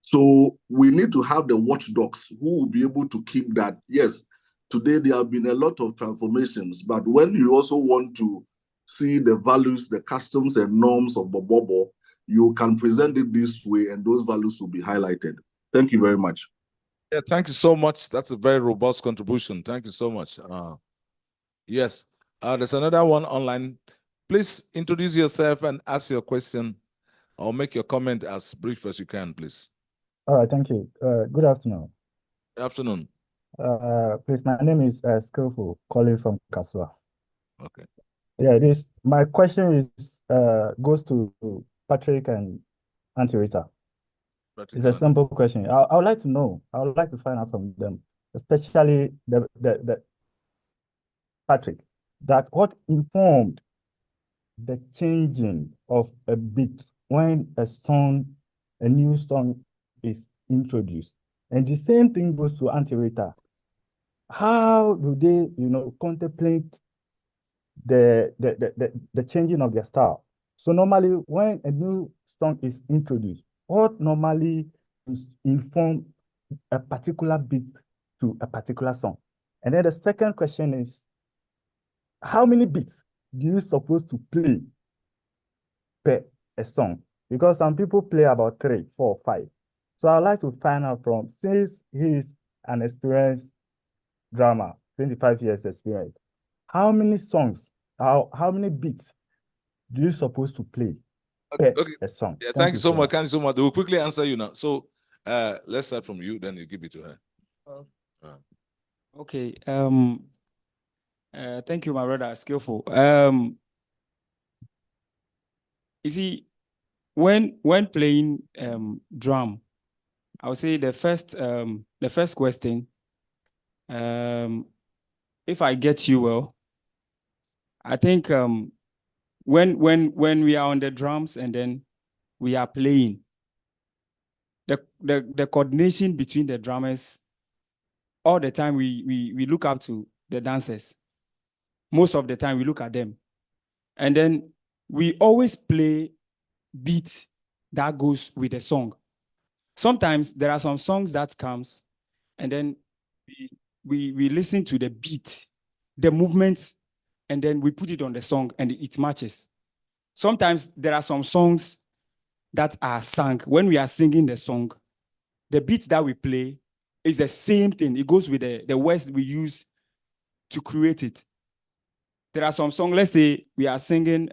So we need to have the watchdogs who will be able to keep that. Yes, today there have been a lot of transformations, but when you also want to see the values, the customs and norms of Borborbor, you can present it this way and those values will be highlighted. Thank you very much. Yeah, thank you so much. That's a very robust contribution. Thank you so much. Yes, there's another one online. Please introduce yourself and ask your question or make your comment as brief as you can, please. All right, thank you. Good afternoon. Good afternoon. Please, my name is Skillful, calling from Kasua. Okay. Yeah, my question is goes to Patrick and Auntie Rita. It's a simple question. I would like to know. I would like to find out from them, especially the Patrick, that what informed the changing of a beat when a new song is introduced, and the same thing goes to Auntie Rita. How do they, contemplate the changing of their style? So normally, when a new song is introduced, what normally inform a particular beat to a particular song? And then the second question is, how many beats do you supposed to play per a song? Because some people play about 3, 4, 5. So I'd like to find out from, since he is an experienced drummer, 25 years experience, how many songs, how many beats do you supposed to play per a song? Yeah, thank you so much. Thank you so much. We'll quickly answer you now. So let's start from you, then you give it to her. Okay. Thank you, my brother, Skillful. You see, when playing drum, I would say the first question, if I get you well, I think when we are on the drums and then we are playing, the coordination between the drummers, all the time we look up to the dancers. Most of the time we look at them. And then we always play beats that goes with the song. Sometimes there are some songs that comes and then we listen to the beat the movements, and then we put it on the song and it matches. Sometimes there are some songs that are sung. When we are singing the song, the beat that we play is the same thing. It goes with the words we use to create it. There are some songs, let's say we are singing,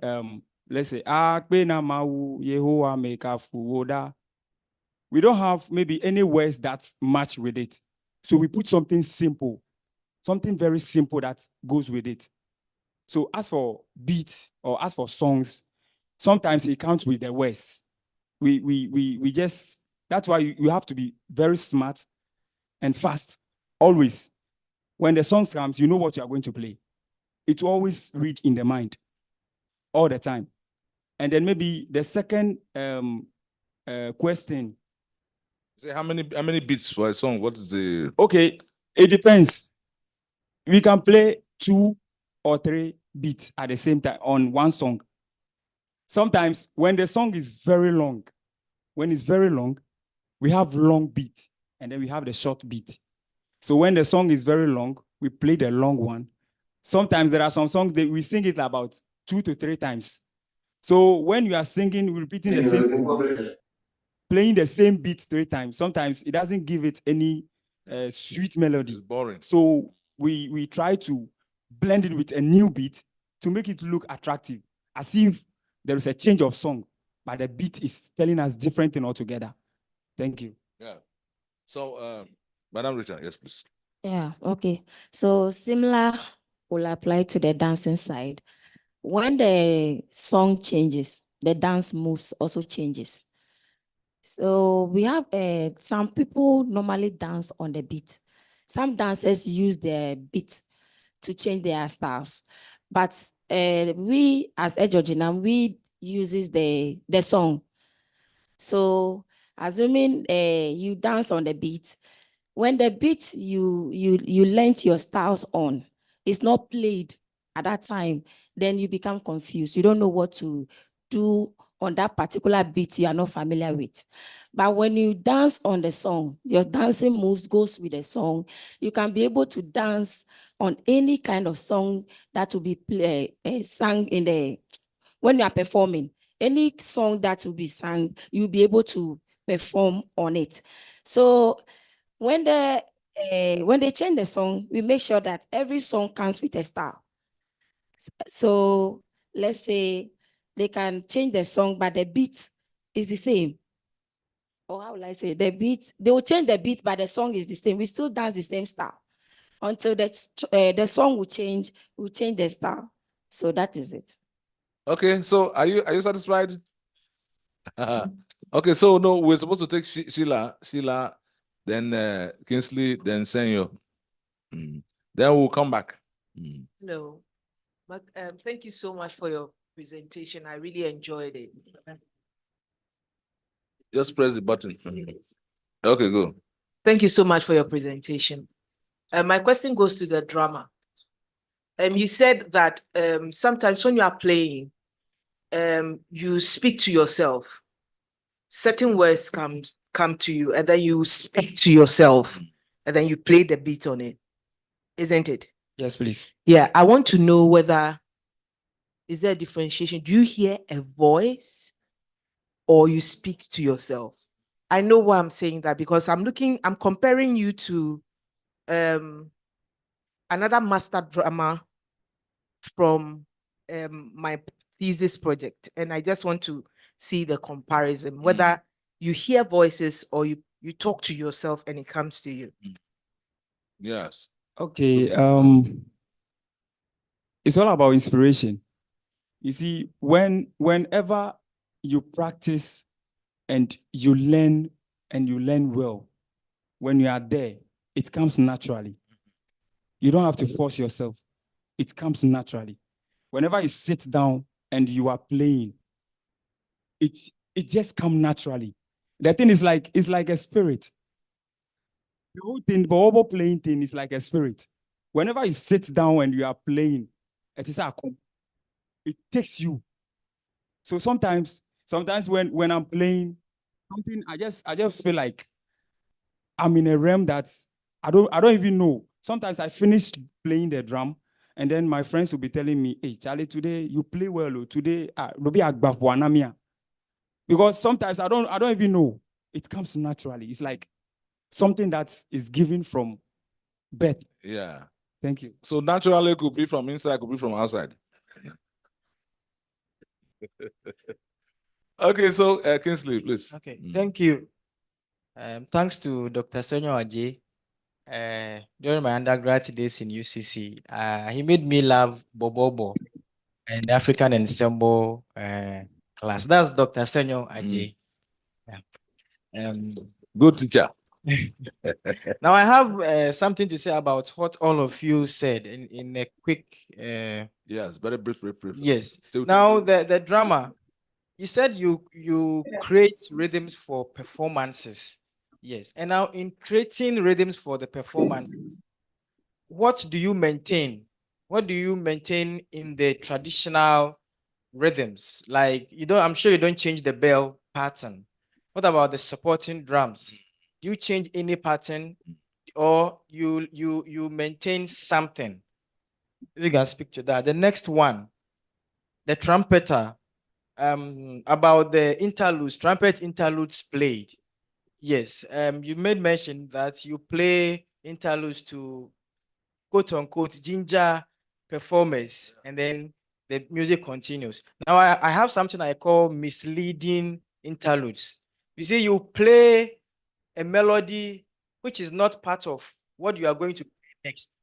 let's say, we don't have maybe any words that match with it. So we put something simple, something very simple that goes with it. So as for beats or as for songs, sometimes it counts with the words. We just, that's why you have to be very smart and fast, always. When the song comes, you know what you are going to play. It will always read in the mind all the time. And then maybe the second question. Say how many beats for a song? What is the? Okay, it depends. We can play 2 or 3 beats at the same time on one song. Sometimes when the song is very long, when it's very long, we have long beats and then we have the short beat. So when the song is very long, we play the long one. Sometimes there are some songs that we sing it about 2 to 3 times. So when you are singing, repeating the same thing, playing the same beat 3 times, sometimes it doesn't give it any sweet melody. It's boring. So we try to blend it with a new beat to make it look attractive, as if there is a change of song, but the beat is telling us different thing altogether. Thank you. Yeah. So, Madam Rita, yes, please. Yeah, okay. So similar will apply to the dancing side. When the song changes, the dance moves also changes. So we have some people normally dance on the beat. Some dancers use the beat to change their styles. But we as Edzordzinam, we uses the song. So assuming you dance on the beat, when the beat you lent your styles on is not played at that time, then you become confused. You don't know what to do on that particular beat you are not familiar with. But when you dance on the song, your dancing moves goes with the song. You can be able to dance on any kind of song that will be sung in the, when you are performing. Any song that will be sung, you'll be able to perform on it. So when they change the song, we make sure that every song comes with a style. So let's say they can change the song, but the beat is the same. Or how will I say, the beat, they will change the beat, but the song is the same. We still dance the same style until the song will change the style. So that is it. Okay, so are you satisfied? Okay, so no, we're supposed to take Sheila, then Kingsley, then Senyo. Then we'll come back. No, but thank you so much for your presentation. I really enjoyed it. Just press the button. Okay, go. Thank you so much for your presentation. My question goes to the drama. You said that sometimes when you are playing, you speak to yourself. Certain words come to you, and then you speak to yourself, and then you play the beat on it. Isn't it? Yes, please. Yeah, I want to know whether, is there a differentiation? Do you hear a voice or you speak to yourself? I know why I'm saying that, because I'm comparing you to another master drama from my thesis project. And I just want to see the comparison, whether you hear voices or you talk to yourself and it comes to you. Yes. Okay. It's all about inspiration. You see, whenever you practice and you learn well, when you are there, it comes naturally. You don't have to force yourself. It comes naturally. Whenever you sit down and you are playing, it just comes naturally. The thing is like, it's like a spirit. The whole thing, Borborbor playing thing is like a spirit. Whenever you sit down and you are playing, it takes you. So sometimes when I'm playing something, I just feel like I'm in a realm that I don't even know. Sometimes I finish playing the drum And then my friends will be telling me, hey, Charlie, today you play well. Or today, Agbo. Because sometimes I don't even know. It comes naturally. It's like something that is given from birth. Yeah. Thank you. So naturally it could be from inside, could be from outside. Okay, so Kingsley, please. Okay, thank you. Thanks to Dr. Senyo Aje. During my undergrad days in UCC, he made me love Borborbor and African ensemble class. That's Dr. Senyo Aje. Yeah. Good teacher. Now I have something to say about what all of you said in a quick. Yes, very brief. Yes. Now the drama, you said you create rhythms for performances. Yes. And now in creating rhythms for the performances, what do you maintain? What do you maintain in the traditional rhythms? Like I'm sure you don't change the bell pattern. What about the supporting drums? Do you change any pattern, or you maintain something? We can speak to that. The next one, the trumpeter. About the interludes, trumpet interludes played. Yes, you made mention that you play interludes to quote unquote ginger performers, and then the music continues. Now I have something I call misleading interludes. You see, you play a melody which is not part of what you are going to play next.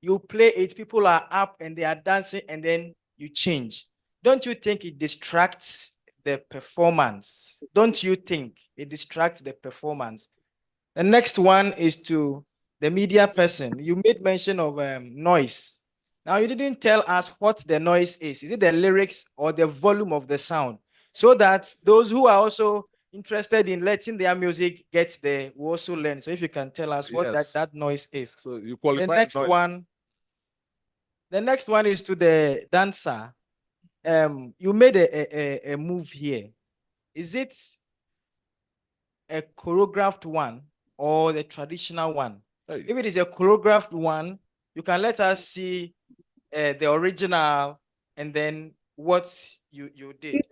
You play it, people are up and they are dancing, and then you change. Don't you think it distracts the performance? Don't you think it distracts the performance? The next one is to the media person. You made mention of noise. Now, you didn't tell us what the noise is. Is it the lyrics or the volume of the sound? So that those who are also interested in letting their music get there will also learn. So if you can tell us what that noise is. So you qualify the next one is to the dancer. You made a move here. Is it a choreographed one or the traditional one? Hey. If it is a choreographed one, you can let us see the original and then what you did.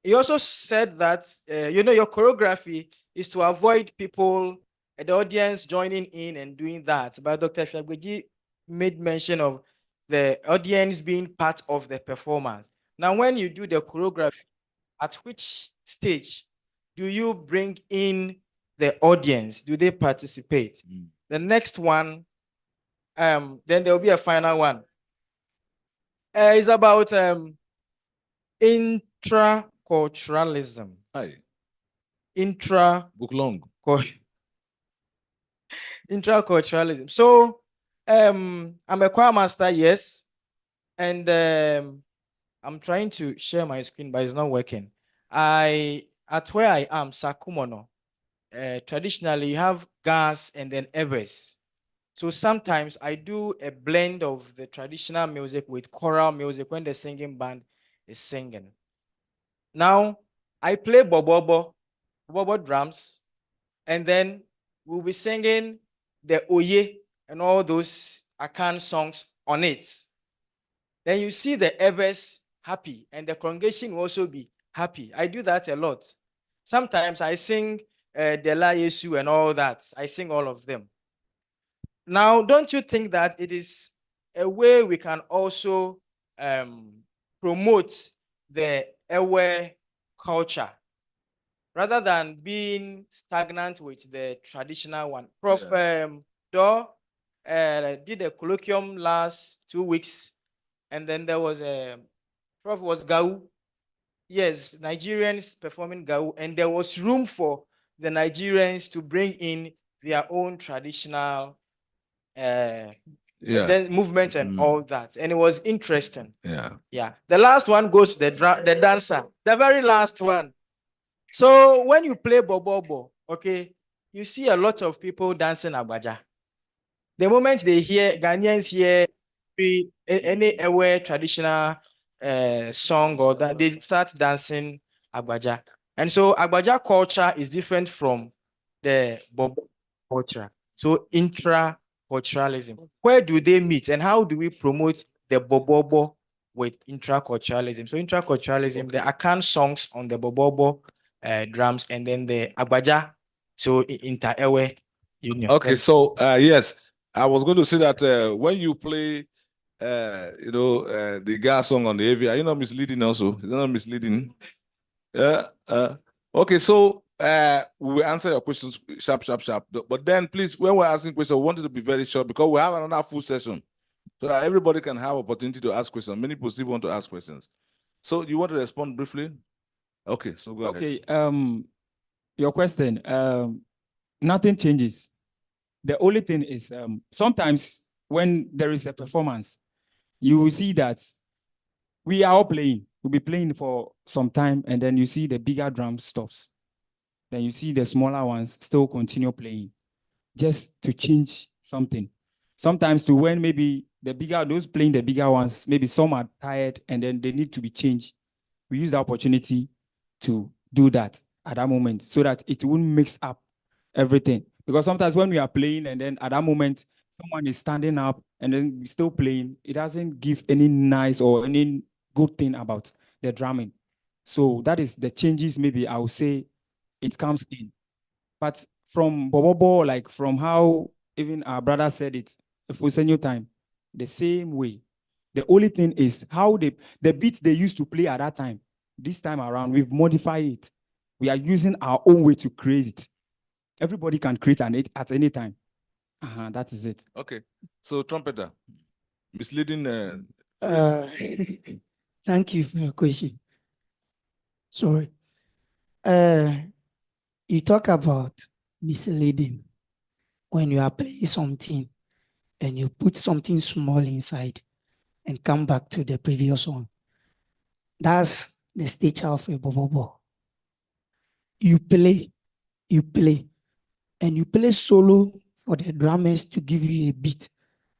You also said that your choreography is to avoid people, the audience joining in and doing that. But Dr. Fiagbeji made mention of the audience being part of the performance. Now, when you do the choreography, at which stage do you bring in the audience? Do they participate? The next one, then there will be a final one. It's about intraculturalism. Intraculturalism. So I'm a choir master, yes, and I'm trying to share my screen, but it's not working. At where I am, Sakumono, traditionally you have gas and then Ewes. So sometimes I do a blend of the traditional music with choral music when the singing band is singing. Now, I play Borborbor drums, and then we'll be singing the Oye and all those Akan songs on it. Then you see the Ewes happy, and the congregation will also be happy. I do that a lot. Sometimes I sing Dela and all that. I sing all of them. Now, don't you think that it is a way we can also promote the Ewe culture rather than being stagnant with the traditional one? Prof. Do did a colloquium last 2 weeks, and then there was a Prof was Gau. Yes, Nigerians performing Gau, and there was room for the Nigerians to bring in their own traditional movement and all that, and it was interesting. Yeah. The last one goes to the dancer, the very last one. So when you play Borborbor, okay, you see a lot of people dancing Agbaja. The moment they hear Ghanaians hear any Ewe traditional song or that, they start dancing Agbaja. And so Agbaja culture is different from the Borborbor culture. So intra culturalism. Where do they meet and how do we promote the Borborbor with intraculturalism? So intraculturalism, the Akan songs on the Borborbor drums and then the Agbaja, so inter-Ewe union. Okay, so yes, I was going to say that when you play the gas song on the AV, are you not misleading also? Is that not misleading? Okay, so we will answer your questions sharp. But then please, when we're asking questions, we want it to be very short because we have another full session so that everybody can have opportunity to ask questions. Many people still want to ask questions. So you want to respond briefly? Okay, so go ahead. Okay, your question, nothing changes. The only thing is sometimes when there is a performance, you will see that we are all playing. We'll be playing for some time and then you see the bigger drum stops. Then you see the smaller ones still continue playing just to change something. Sometimes to when maybe those playing the bigger ones, maybe some are tired and then they need to be changed. We use the opportunity to do that at that moment so that it won't mix up everything. Because sometimes when we are playing and then at that moment, someone is standing up and then we're still playing, it doesn't give any nice or any good thing about the drumming. So that is the changes, maybe I would say it comes in. But from Borborbor, like from how even our brother said it, if we send you time, the same way. The only thing is how the beats they used to play at that time, this time around, we've modified it. We are using our own way to create it. Everybody can create at any time. That is it. Okay. So trumpeter, misleading. Thank you for your question. Sorry. You talk about misleading when you are playing something and you put something small inside and come back to the previous one. That's the stature of a Borborbor. You play, and you play solo for the drummers to give you a beat.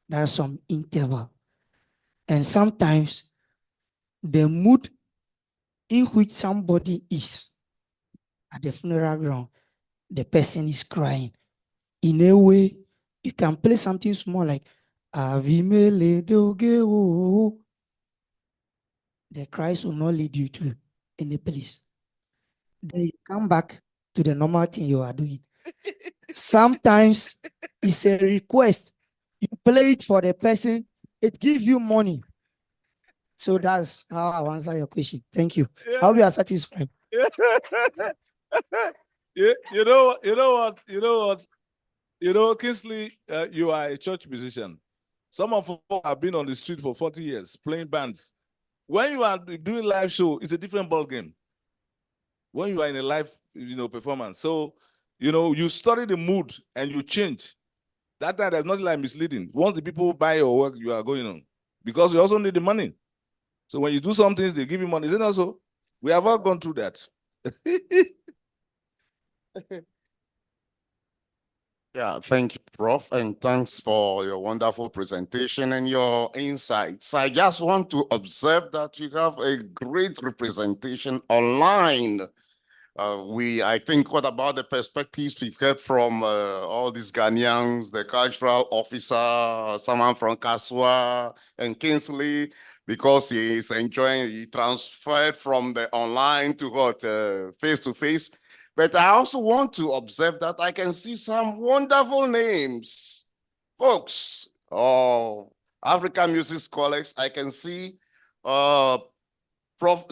There's some interval. And sometimes the mood in which somebody is at the funeral ground, the person is crying. In a way, you can play something small like Avimele Doge. The cries will not lead you to any place. Then you come back to the normal thing you are doing. Sometimes it's a request. You play it for the person, it gives you money. So that's how I answer your question. Thank you. Yeah. I hope you are satisfied. You know what? Kingsley, you are a church musician. Some of us have been on the street for 40 years playing bands. When you are doing live show, it's a different ball game. When you are in a live, performance. So, you study the mood and you change. That time there's nothing like misleading. Once the people buy your work, you are going on. Because you also need the money. So when you do some things, they give you money. Isn't it also? We have all gone through that. Yeah, thank you, Prof. And thanks for your wonderful presentation and your insights. I just want to observe that you have a great representation online. I think, what about the perspectives we've heard from all these Ghanaians, the cultural officer, someone from Kaswa and Kingsley, because he transferred from the online to what, face-to-face. But I also want to observe that I can see some wonderful names, folks, African music scholars. I can see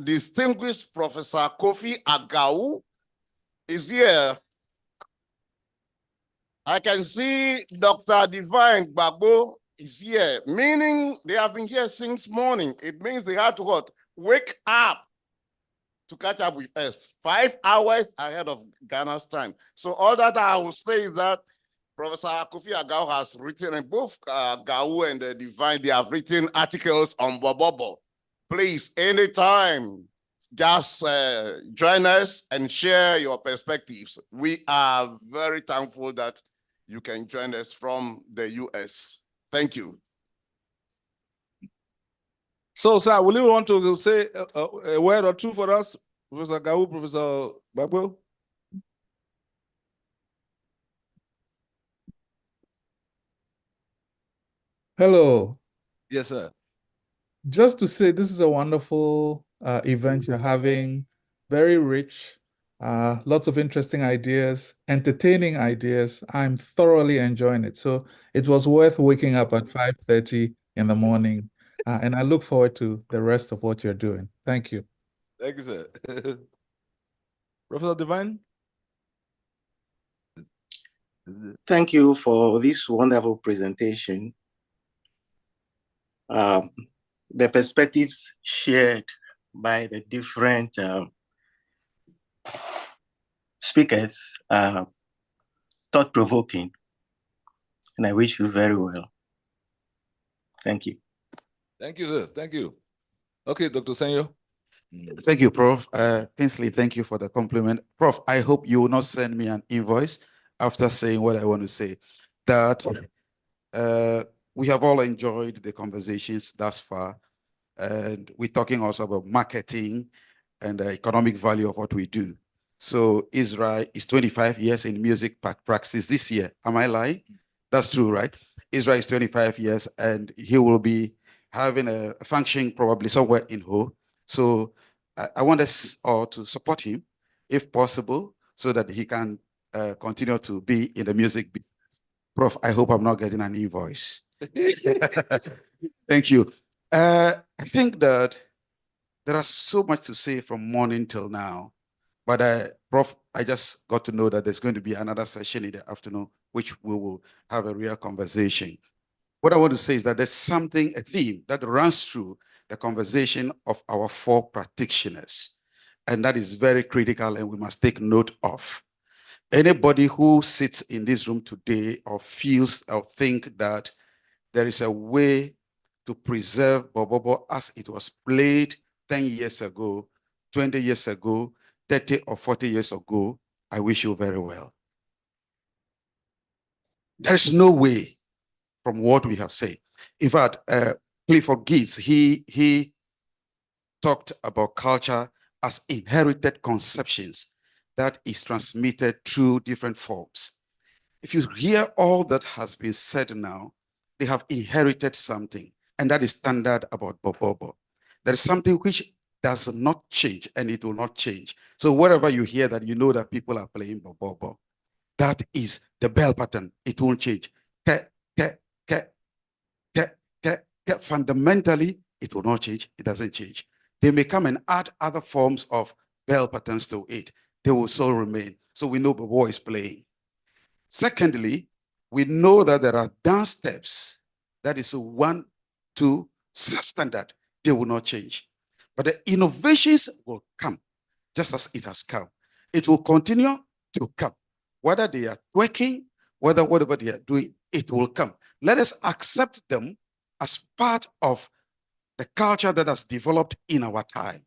distinguished Professor Kofi Agbo is here. I can see Dr. Divine Gbagbo is here, meaning they have been here since morning. It means they had to what? Wake up to catch up with us 5 hours ahead of Ghana's time. So all that I will say is that Professor Kofi Agbo has written, and both Agbo and Divine, they have written articles on Borborbor. Please, anytime, just join us and share your perspectives. We are very thankful that you can join us from the US. Thank you. So, sir, will you want to say a word or two for us, Professor Agbo, Professor Gbagbo? Hello. Yes, sir. Just to say, this is a wonderful event you're having, very rich, lots of interesting ideas, entertaining ideas. I'm thoroughly enjoying it. So it was worth waking up at 5:30 in the morning. And I look forward to the rest of what you're doing. Thank you. Thank you, sir. Professor Divine? Thank you for this wonderful presentation. The perspectives shared by the different speakers are thought-provoking, and I wish you very well. Thank you. Thank you, sir. Thank you. Okay, Dr. Senyo. Thank you, Prof. Kingsley, thank you for the compliment. Prof, I hope you will not send me an invoice after saying what I want to say. That we have all enjoyed the conversations thus far. And we're talking also about marketing and the economic value of what we do. So Israel is 25 years in music practice this year. Am I lying? That's true, right? Israel is 25 years and he will be having a function probably somewhere in Ho. So I want us all to support him, if possible, so that he can continue to be in the music business. Prof, I hope I'm not getting an invoice. Thank you. I think that there are so much to say from morning till now, but Prof, I just got to know that there's going to be another session in the afternoon, which we will have a real conversation. What I want to say is that there's something, a theme that runs through the conversation of our four practitioners, and that is very critical and we must take note of. Anybody who sits in this room today or feels or think that there is a way to preserve Borborbor as it was played 10 years ago, 20 years ago, 30 or 40 years ago, I wish you very well. There is no way from what we have said. In fact, Clifford Geertz, he talked about culture as inherited conceptions that is transmitted through different forms. If you hear all that has been said now, they have inherited something, and that is standard about Borborbor. There is something which does not change, and it will not change. So wherever you hear that, you know that people are playing Borborbor. That is the bell pattern. It won't change. Fundamentally, it will not change. It doesn't change. They may come and add other forms of bell patterns to it. They will still remain. So we know Borborbor is playing. Secondly, we know that there are dance steps. That is 1, 2, substandard. They will not change. But the innovations will come just as it has come. It will continue to come. Whether they are twerking, whatever they are doing, it will come. Let us accept them as part of the culture that has developed in our time.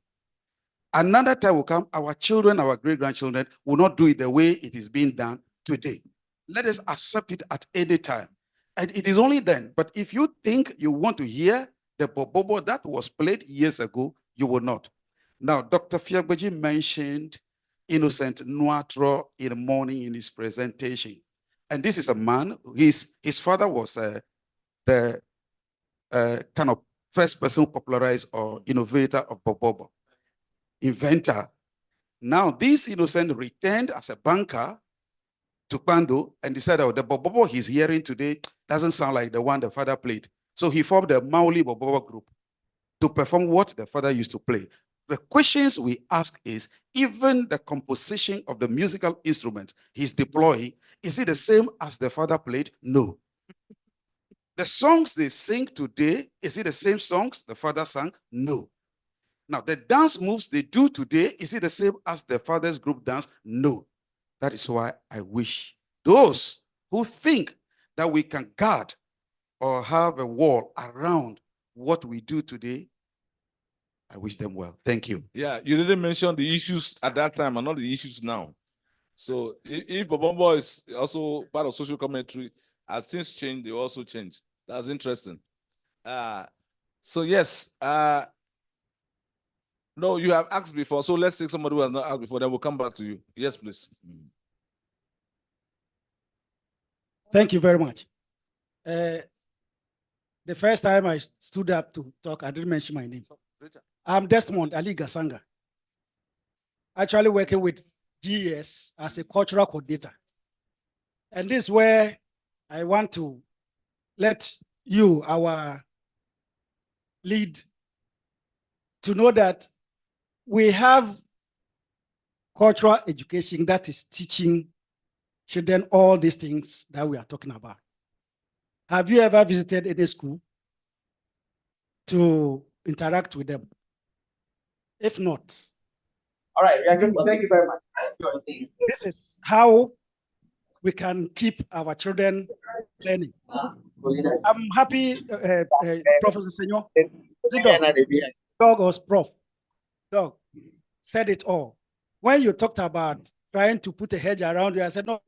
Another time will come, our children, our great-grandchildren will not do it the way it is being done today. Let us accept it at any time. And it is only then. But if you think you want to hear the Borborbor that was played years ago, you will not. Now, Dr. Fiagbeji mentioned Innocent Nuatro in the morning in his presentation. And this is a man, his father was the kind of first person who popularized or innovator of Borborbor, inventor. Now, this Innocent returned as a banker to Pando and decided, oh, the Borborbor he's hearing today doesn't sound like the one the father played. So he formed the Mauli Borborbor group to perform what the father used to play. The questions we ask is, even the composition of the musical instrument he's deploying, is it the same as the father played? No. The songs they sing today, is it the same songs the father sang? No. Now, the dance moves they do today, is it the same as the father's group dance? No. That is why I wish those who think that we can guard or have a wall around what we do today, I wish them well. Thank you. Yeah, you didn't mention the issues at that time and not the issues now. So if Borborbor is also part of social commentary, as things change, they also change. That's interesting. So yes, no, you have asked before. So let's take somebody who has not asked before, then we'll come back to you. Yes, please. Thank you very much. The first time I stood up to talk, I didn't mention my name. I'm Desmond Ali Gasanga. Actually working with GES as a cultural coordinator. And this is where I want to let you, our lead, to know that we have cultural education that is teaching children all these things that we are talking about. Have you ever visited any school to interact with them? If not, all right, yeah, good. Thank you very much. This is how we can keep our children learning. I'm happy, Professor Senor. Dog was Prof. Dog said it all. When you talked about trying to put a hedge around you, I said, no.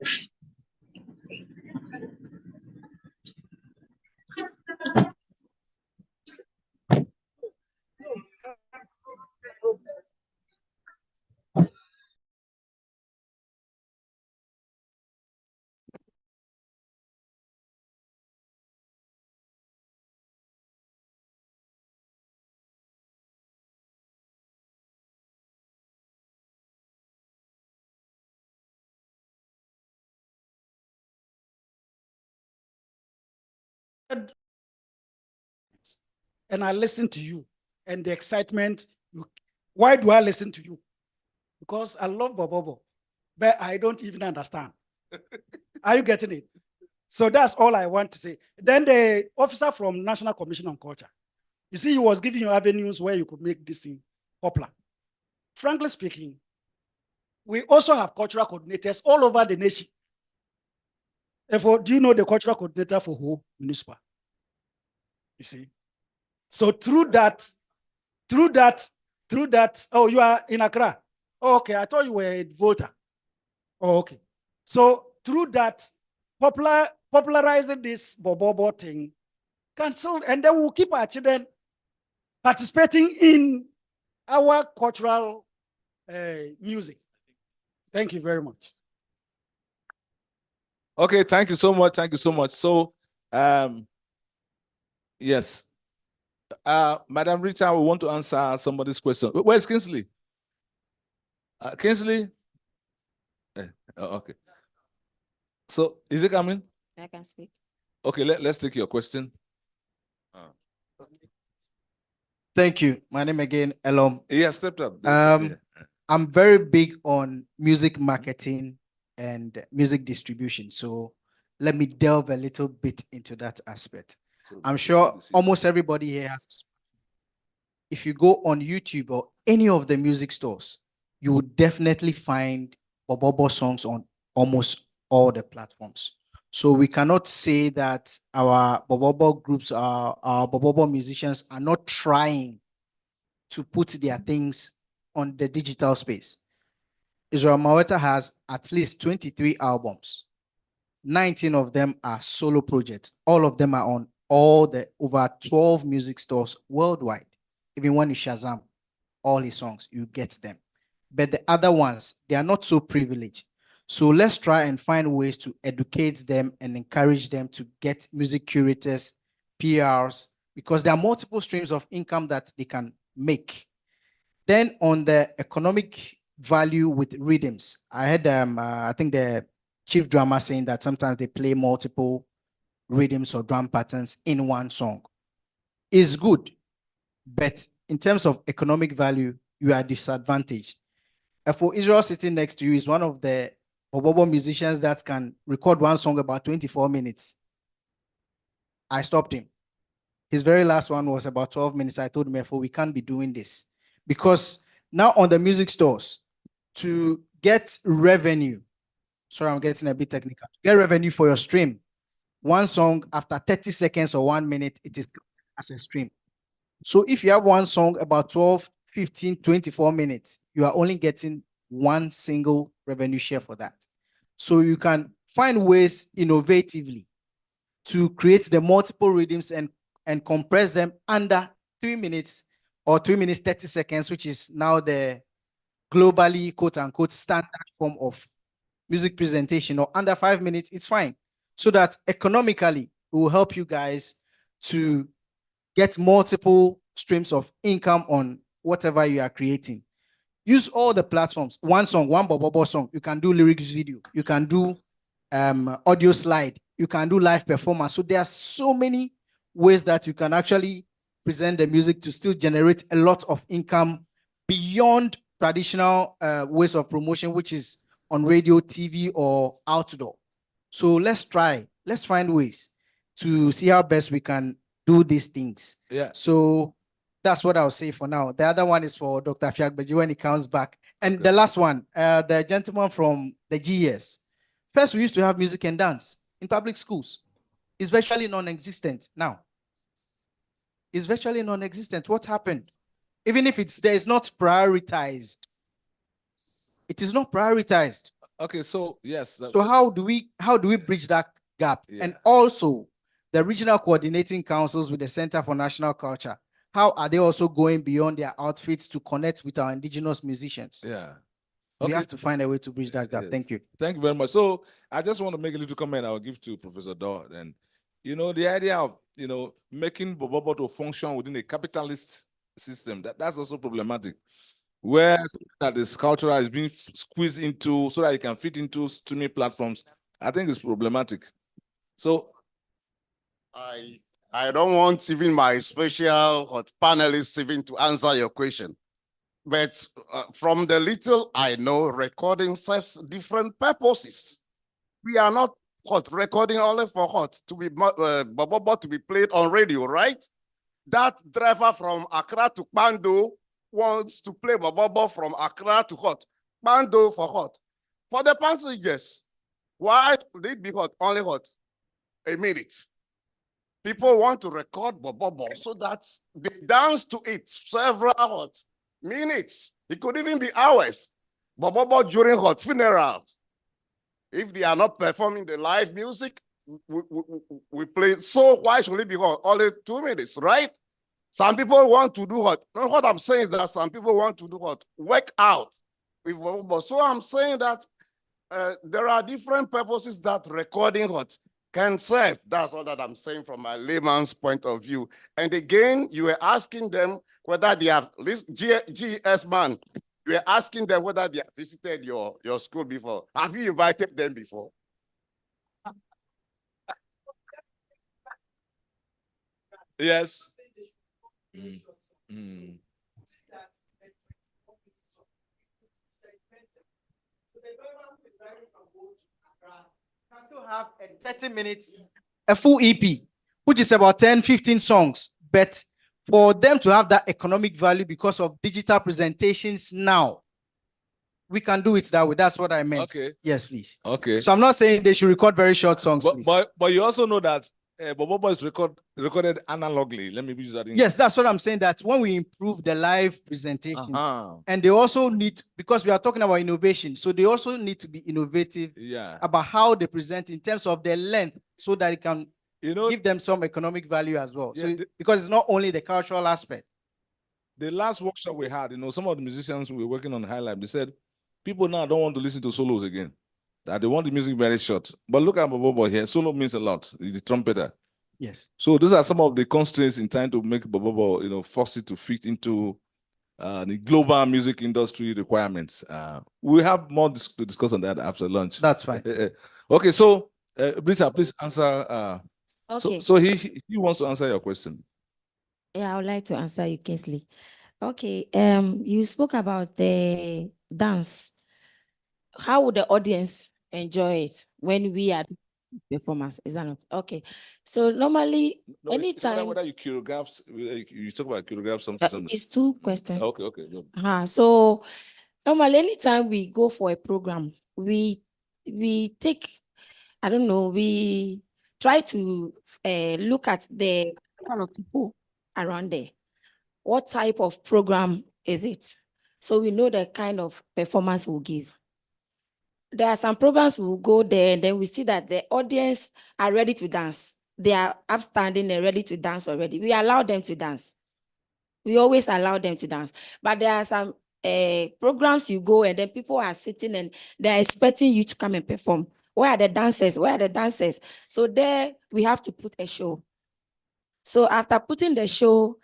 And I listen to you and the excitement. Why do I listen to you? Because I love Borborbor, but I don't even understand. Are you getting it? So that's all I want to say. Then the officer from National Commission on Culture, you see, he was giving you avenues where you could make this thing popular. Frankly speaking, we also have cultural coordinators all over the nation. Therefore, do you know the cultural coordinator for who? Municipal. You see? So through that, oh, you are in Accra. Oh, okay, I thought you were a voter. Oh, okay. So through that, popularizing this Borborbor thing, cancel, and then we'll keep our children participating in our cultural music. Thank you very much. Okay, thank you so much. Thank you so much. So, yes. Madam Rita, we want to answer somebody's question. Where's Kingsley? Kingsley? Okay. So, is it coming? I can speak. Okay, let's take your question. Thank you. My name again, Elom. Yeah, stepped up. I'm very big on music marketing and music distribution. So let me delve a little bit into that aspect. I'm sure almost everybody here has. If you go on YouTube or any of the music stores, you will definitely find Borborbor songs on almost all the platforms. So we cannot say that our Borborbor groups, our Borborbor musicians are not trying to put their things on the digital space. Israel Maweta has at least 23 albums. 19 of them are solo projects. All of them are on all the over 12 music stores worldwide. Even when you Shazam all his songs, you get them. But the other ones, they are not so privileged. So let's try and find ways to educate them and encourage them to get music curators, PRs, because there are multiple streams of income that they can make. Then on the economic value with rhythms, I had I think the chief drummer saying that sometimes they play multiple rhythms or drum patterns in one song. It's good, but in terms of economic value, you are disadvantaged. For Israel sitting next to you is one of the Borborbor musicians that can record one song about 24 minutes. I stopped him. His very last one was about 12 minutes. I told him, we can't be doing this. Because now on the music stores, to get revenue, sorry, I'm getting a bit technical, to get revenue for your stream, one song after 30 seconds or 1 minute, it is as a stream. So if you have one song about 12, 15, 24 minutes, you are only getting one single revenue share for that. So you can find ways innovatively to create the multiple rhythms and compress them under 3 minutes or 3 minutes, 30 seconds, which is now the globally, quote unquote, standard form of music presentation, or under 5 minutes, it's fine. So that economically, it will help you guys to get multiple streams of income on whatever you are creating. Use all the platforms. One song, one Borborbor song. You can do lyrics video. You can do audio slide. You can do live performance. So there are so many ways that you can actually present the music to still generate a lot of income beyond traditional ways of promotion, which is on radio, TV, or outdoor. So let's try. Let's find ways to see how best we can do these things. Yeah. So that's what I'll say for now. The other one is for Dr. Fiagbeji when he comes back. And the last one, the gentleman from the GES. First, we used to have music and dance in public schools. It's virtually non-existent now. It's virtually non-existent. What happened? Even if it's there, it's not prioritized. It is not prioritized. Okay, so yes. So how do we bridge that gap? Yeah. And also the regional coordinating councils with the Center for National Culture, how are they also going beyond their outfits to connect with our indigenous musicians? Yeah. We Okay. have to find a way to bridge that gap. Yes. Thank you. Thank you very much. So I just want to make a little comment I'll give to Professor Dodd. And, the idea of, making Borborbor to function within a capitalist system, that's also problematic. Where that this culture is being squeezed into so that it can fit into streaming platforms, I think it's problematic. So I don't want even my special panelists even to answer your question. But from the little I know, recording serves different purposes. We are not recording only for to be Borborbor to be played on radio, right? That driver from Accra to Bando wants to play Borborbor from Accra to Bando for For the passengers, why would it be only a minute? People want to record Borborbor so that they dance to it several minutes. It could even be hours. Borborbor during funerals. If they are not performing the live music, we play. So why should it be only 2 minutes, right? Some people want to do what? No, what I'm saying is that some people want to do what? Work out with Borborbor. So I'm saying that there are different purposes that recording can serve. That's all that I'm saying from my layman's point of view. And again, you were asking them whether they have, GES man, you were asking them whether they have visited your school before. Have you invited them before? Yes. Can still have a 30 minutes, a full EP, which is about 10, 15 songs. But for them to have that economic value because of digital presentations now, we can do it that way. That's what I meant. Okay. Yes, please. Okay. So I'm not saying they should record very short songs, please. But you also know that Borborbor is recorded analogically. Let me use that. Yes, that's what I'm saying. That when we improve the live presentations, and they also need, because we are talking about innovation, so they also need to be innovative about how they present in terms of their length, so that it can give them some economic value as well. Yeah, so because it's not only the cultural aspect. The last workshop we had, some of the musicians we were working on High Life, they said people now don't want to listen to solos again. That they want the music very short. But look at Borborbor here. Solo means a lot. He's the trumpeter. Yes. So these are some of the constraints in trying to make Borborbor, force it to fit into the global music industry requirements. We have more to discuss on that after lunch. That's fine. Okay, so Rita, please answer. Okay. So he wants to answer your question. Yeah, I would like to answer you, Kingsley. Okay. You spoke about the dance. How would the audience enjoy it when we are performance? Is that not okay? So normally, anytime whether you choreograph, you talk about choreograph something. It's 2 questions. Okay, good. So normally, anytime we go for a program, we take, I don't know, we try to look at the kind of people around there. What type of program is it? So we know the kind of performance we'll give. There are some programs we'll go there and then we see that the audience are ready to dance. They are upstanding and ready to dance already. We allow them to dance. We always allow them to dance. But there are some programs you go and then people are sitting and they're expecting you to come and perform. Where are the dancers? Where are the dancers? So there we have to put a show. So after putting the show,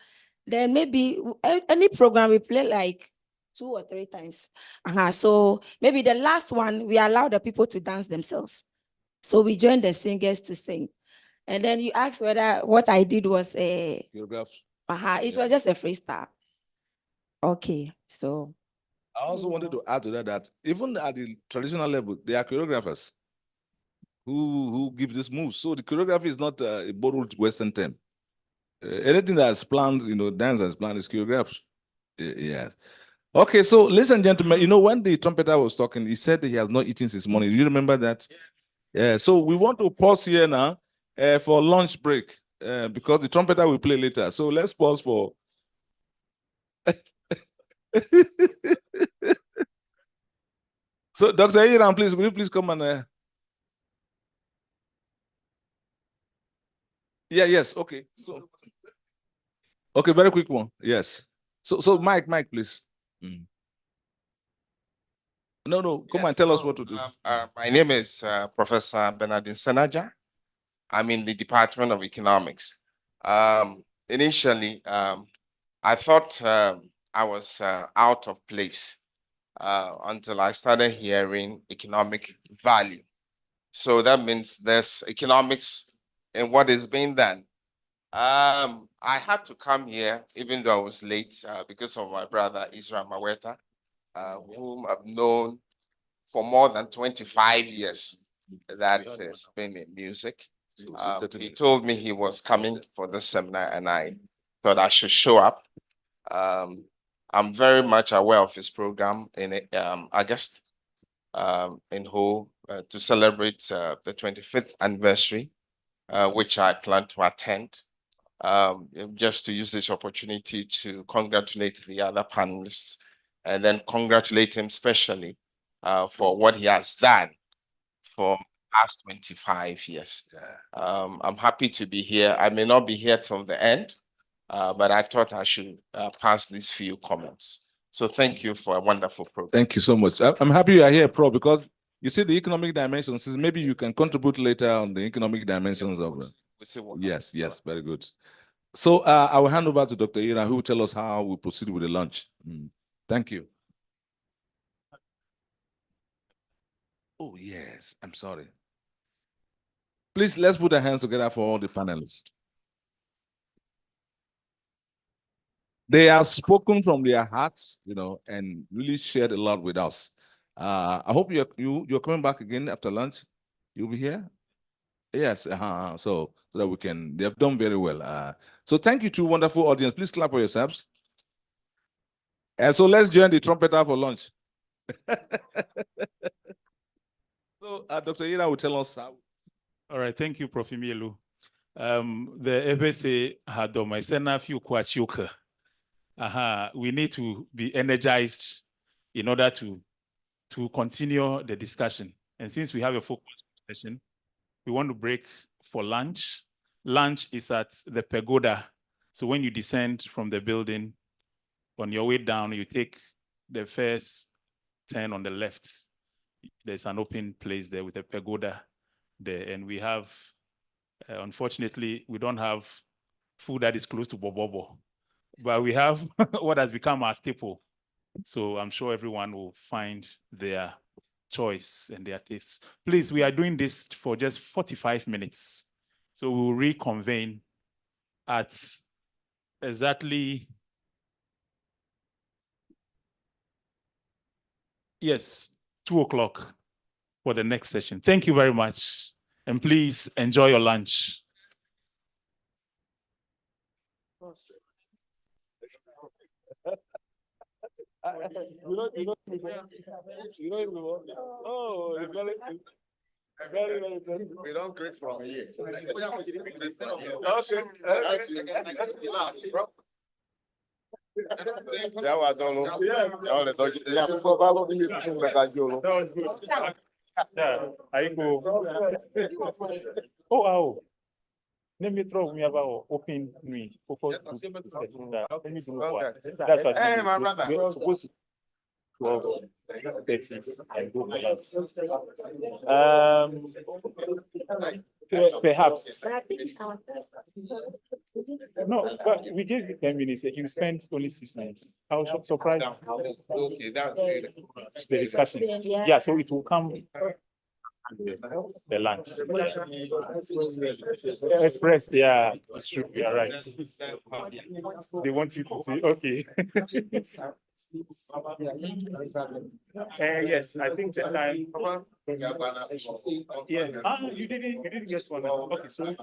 then maybe any program we play like 2 or 3 times. So maybe the last one, we allow the people to dance themselves. So we join the singers to sing. And then you ask whether what I did was a choreograph. It was just a freestyle. Okay, so I also wanted to add to that even at the traditional level, there are choreographers who give this move. So the choreography is not a borrowed Western term. Anything that's planned, dance that's planned is choreographed. Yes. Okay, so ladies and gentlemen, when the trumpeter was talking, he said that he has not eaten since morning. Do you remember that? Yeah. So we want to pause here now for lunch break because the trumpeter will play later. So let's pause for. So, Dr. Iran, please, will you please come and. Yeah, yes, okay. So, okay, very quick one. Yes. So Mike, please. No, come and tell us what to do. My name is Professor Bernardine Senaja. I'm in the Department of Economics. Initially, I thought I was out of place until I started hearing economic value. So that means there's economics in what is being done. I had to come here, even though I was late, because of my brother, Israel Maweta, whom I've known for more than 25 years that has been in music. He told me he was coming for this seminar and I thought I should show up. I'm very much aware of his program in August in Ho to celebrate the 25th anniversary, which I plan to attend. Just to use this opportunity to congratulate the other panelists and then congratulate him specially for what he has done for the past 25 years. I'm happy to be here. I may not be here till the end, but I thought I should pass these few comments. So thank you for a wonderful program. Thank you so much. I'm happy you are here, Pro, because you see the economic dimensions. Maybe you can contribute later on the economic dimensions of it. Yes, very good. So I will hand over to Dr. Ira, who will tell us how we proceed with the lunch. Thank you. Oh, yes, I'm sorry. Please, let's put our hands together for all the panelists. They have spoken from their hearts, and really shared a lot with us. I hope you're coming back again after lunch. You'll be here? Yes, so that we can, they have done very well. So thank you to wonderful audience. Please clap for yourselves. And so let's join the trumpeter for lunch. So Dr. Ira will tell us how. All right, thank you, Prof. Mielu. The FSA had done my few kwachuka. We need to be energized in order to continue the discussion. And since we have a focus session, we want to break for lunch. Lunch is at the pagoda. So when you descend from the building, on your way down, you take the first turn on the left. There's an open place there with a pagoda there. And we have, unfortunately, we don't have food that is close to Borborbor, but we have what has become our staple. So I'm sure everyone will find their choice and their tastes. Please, we are doing this for just 45 minutes. So we'll reconvene at exactly, yes, 2 o'clock for the next session. Thank you very much. And please enjoy your lunch. Oh, very interesting. We don't create from here. Oh, wow. Let me throw me about open me. That's what Hey, my brother. supposed to 12:30 and go for lunch. Perhaps. No, but we gave you 10 minutes. You spent only 6 minutes. I was surprised. Okay, that's The discussion. Yeah, so it will come the lunch. Express, yeah, it's true. You are right. They want you to say, okay. Yes, I think that time. Yeah. You didn't get one. Okay, so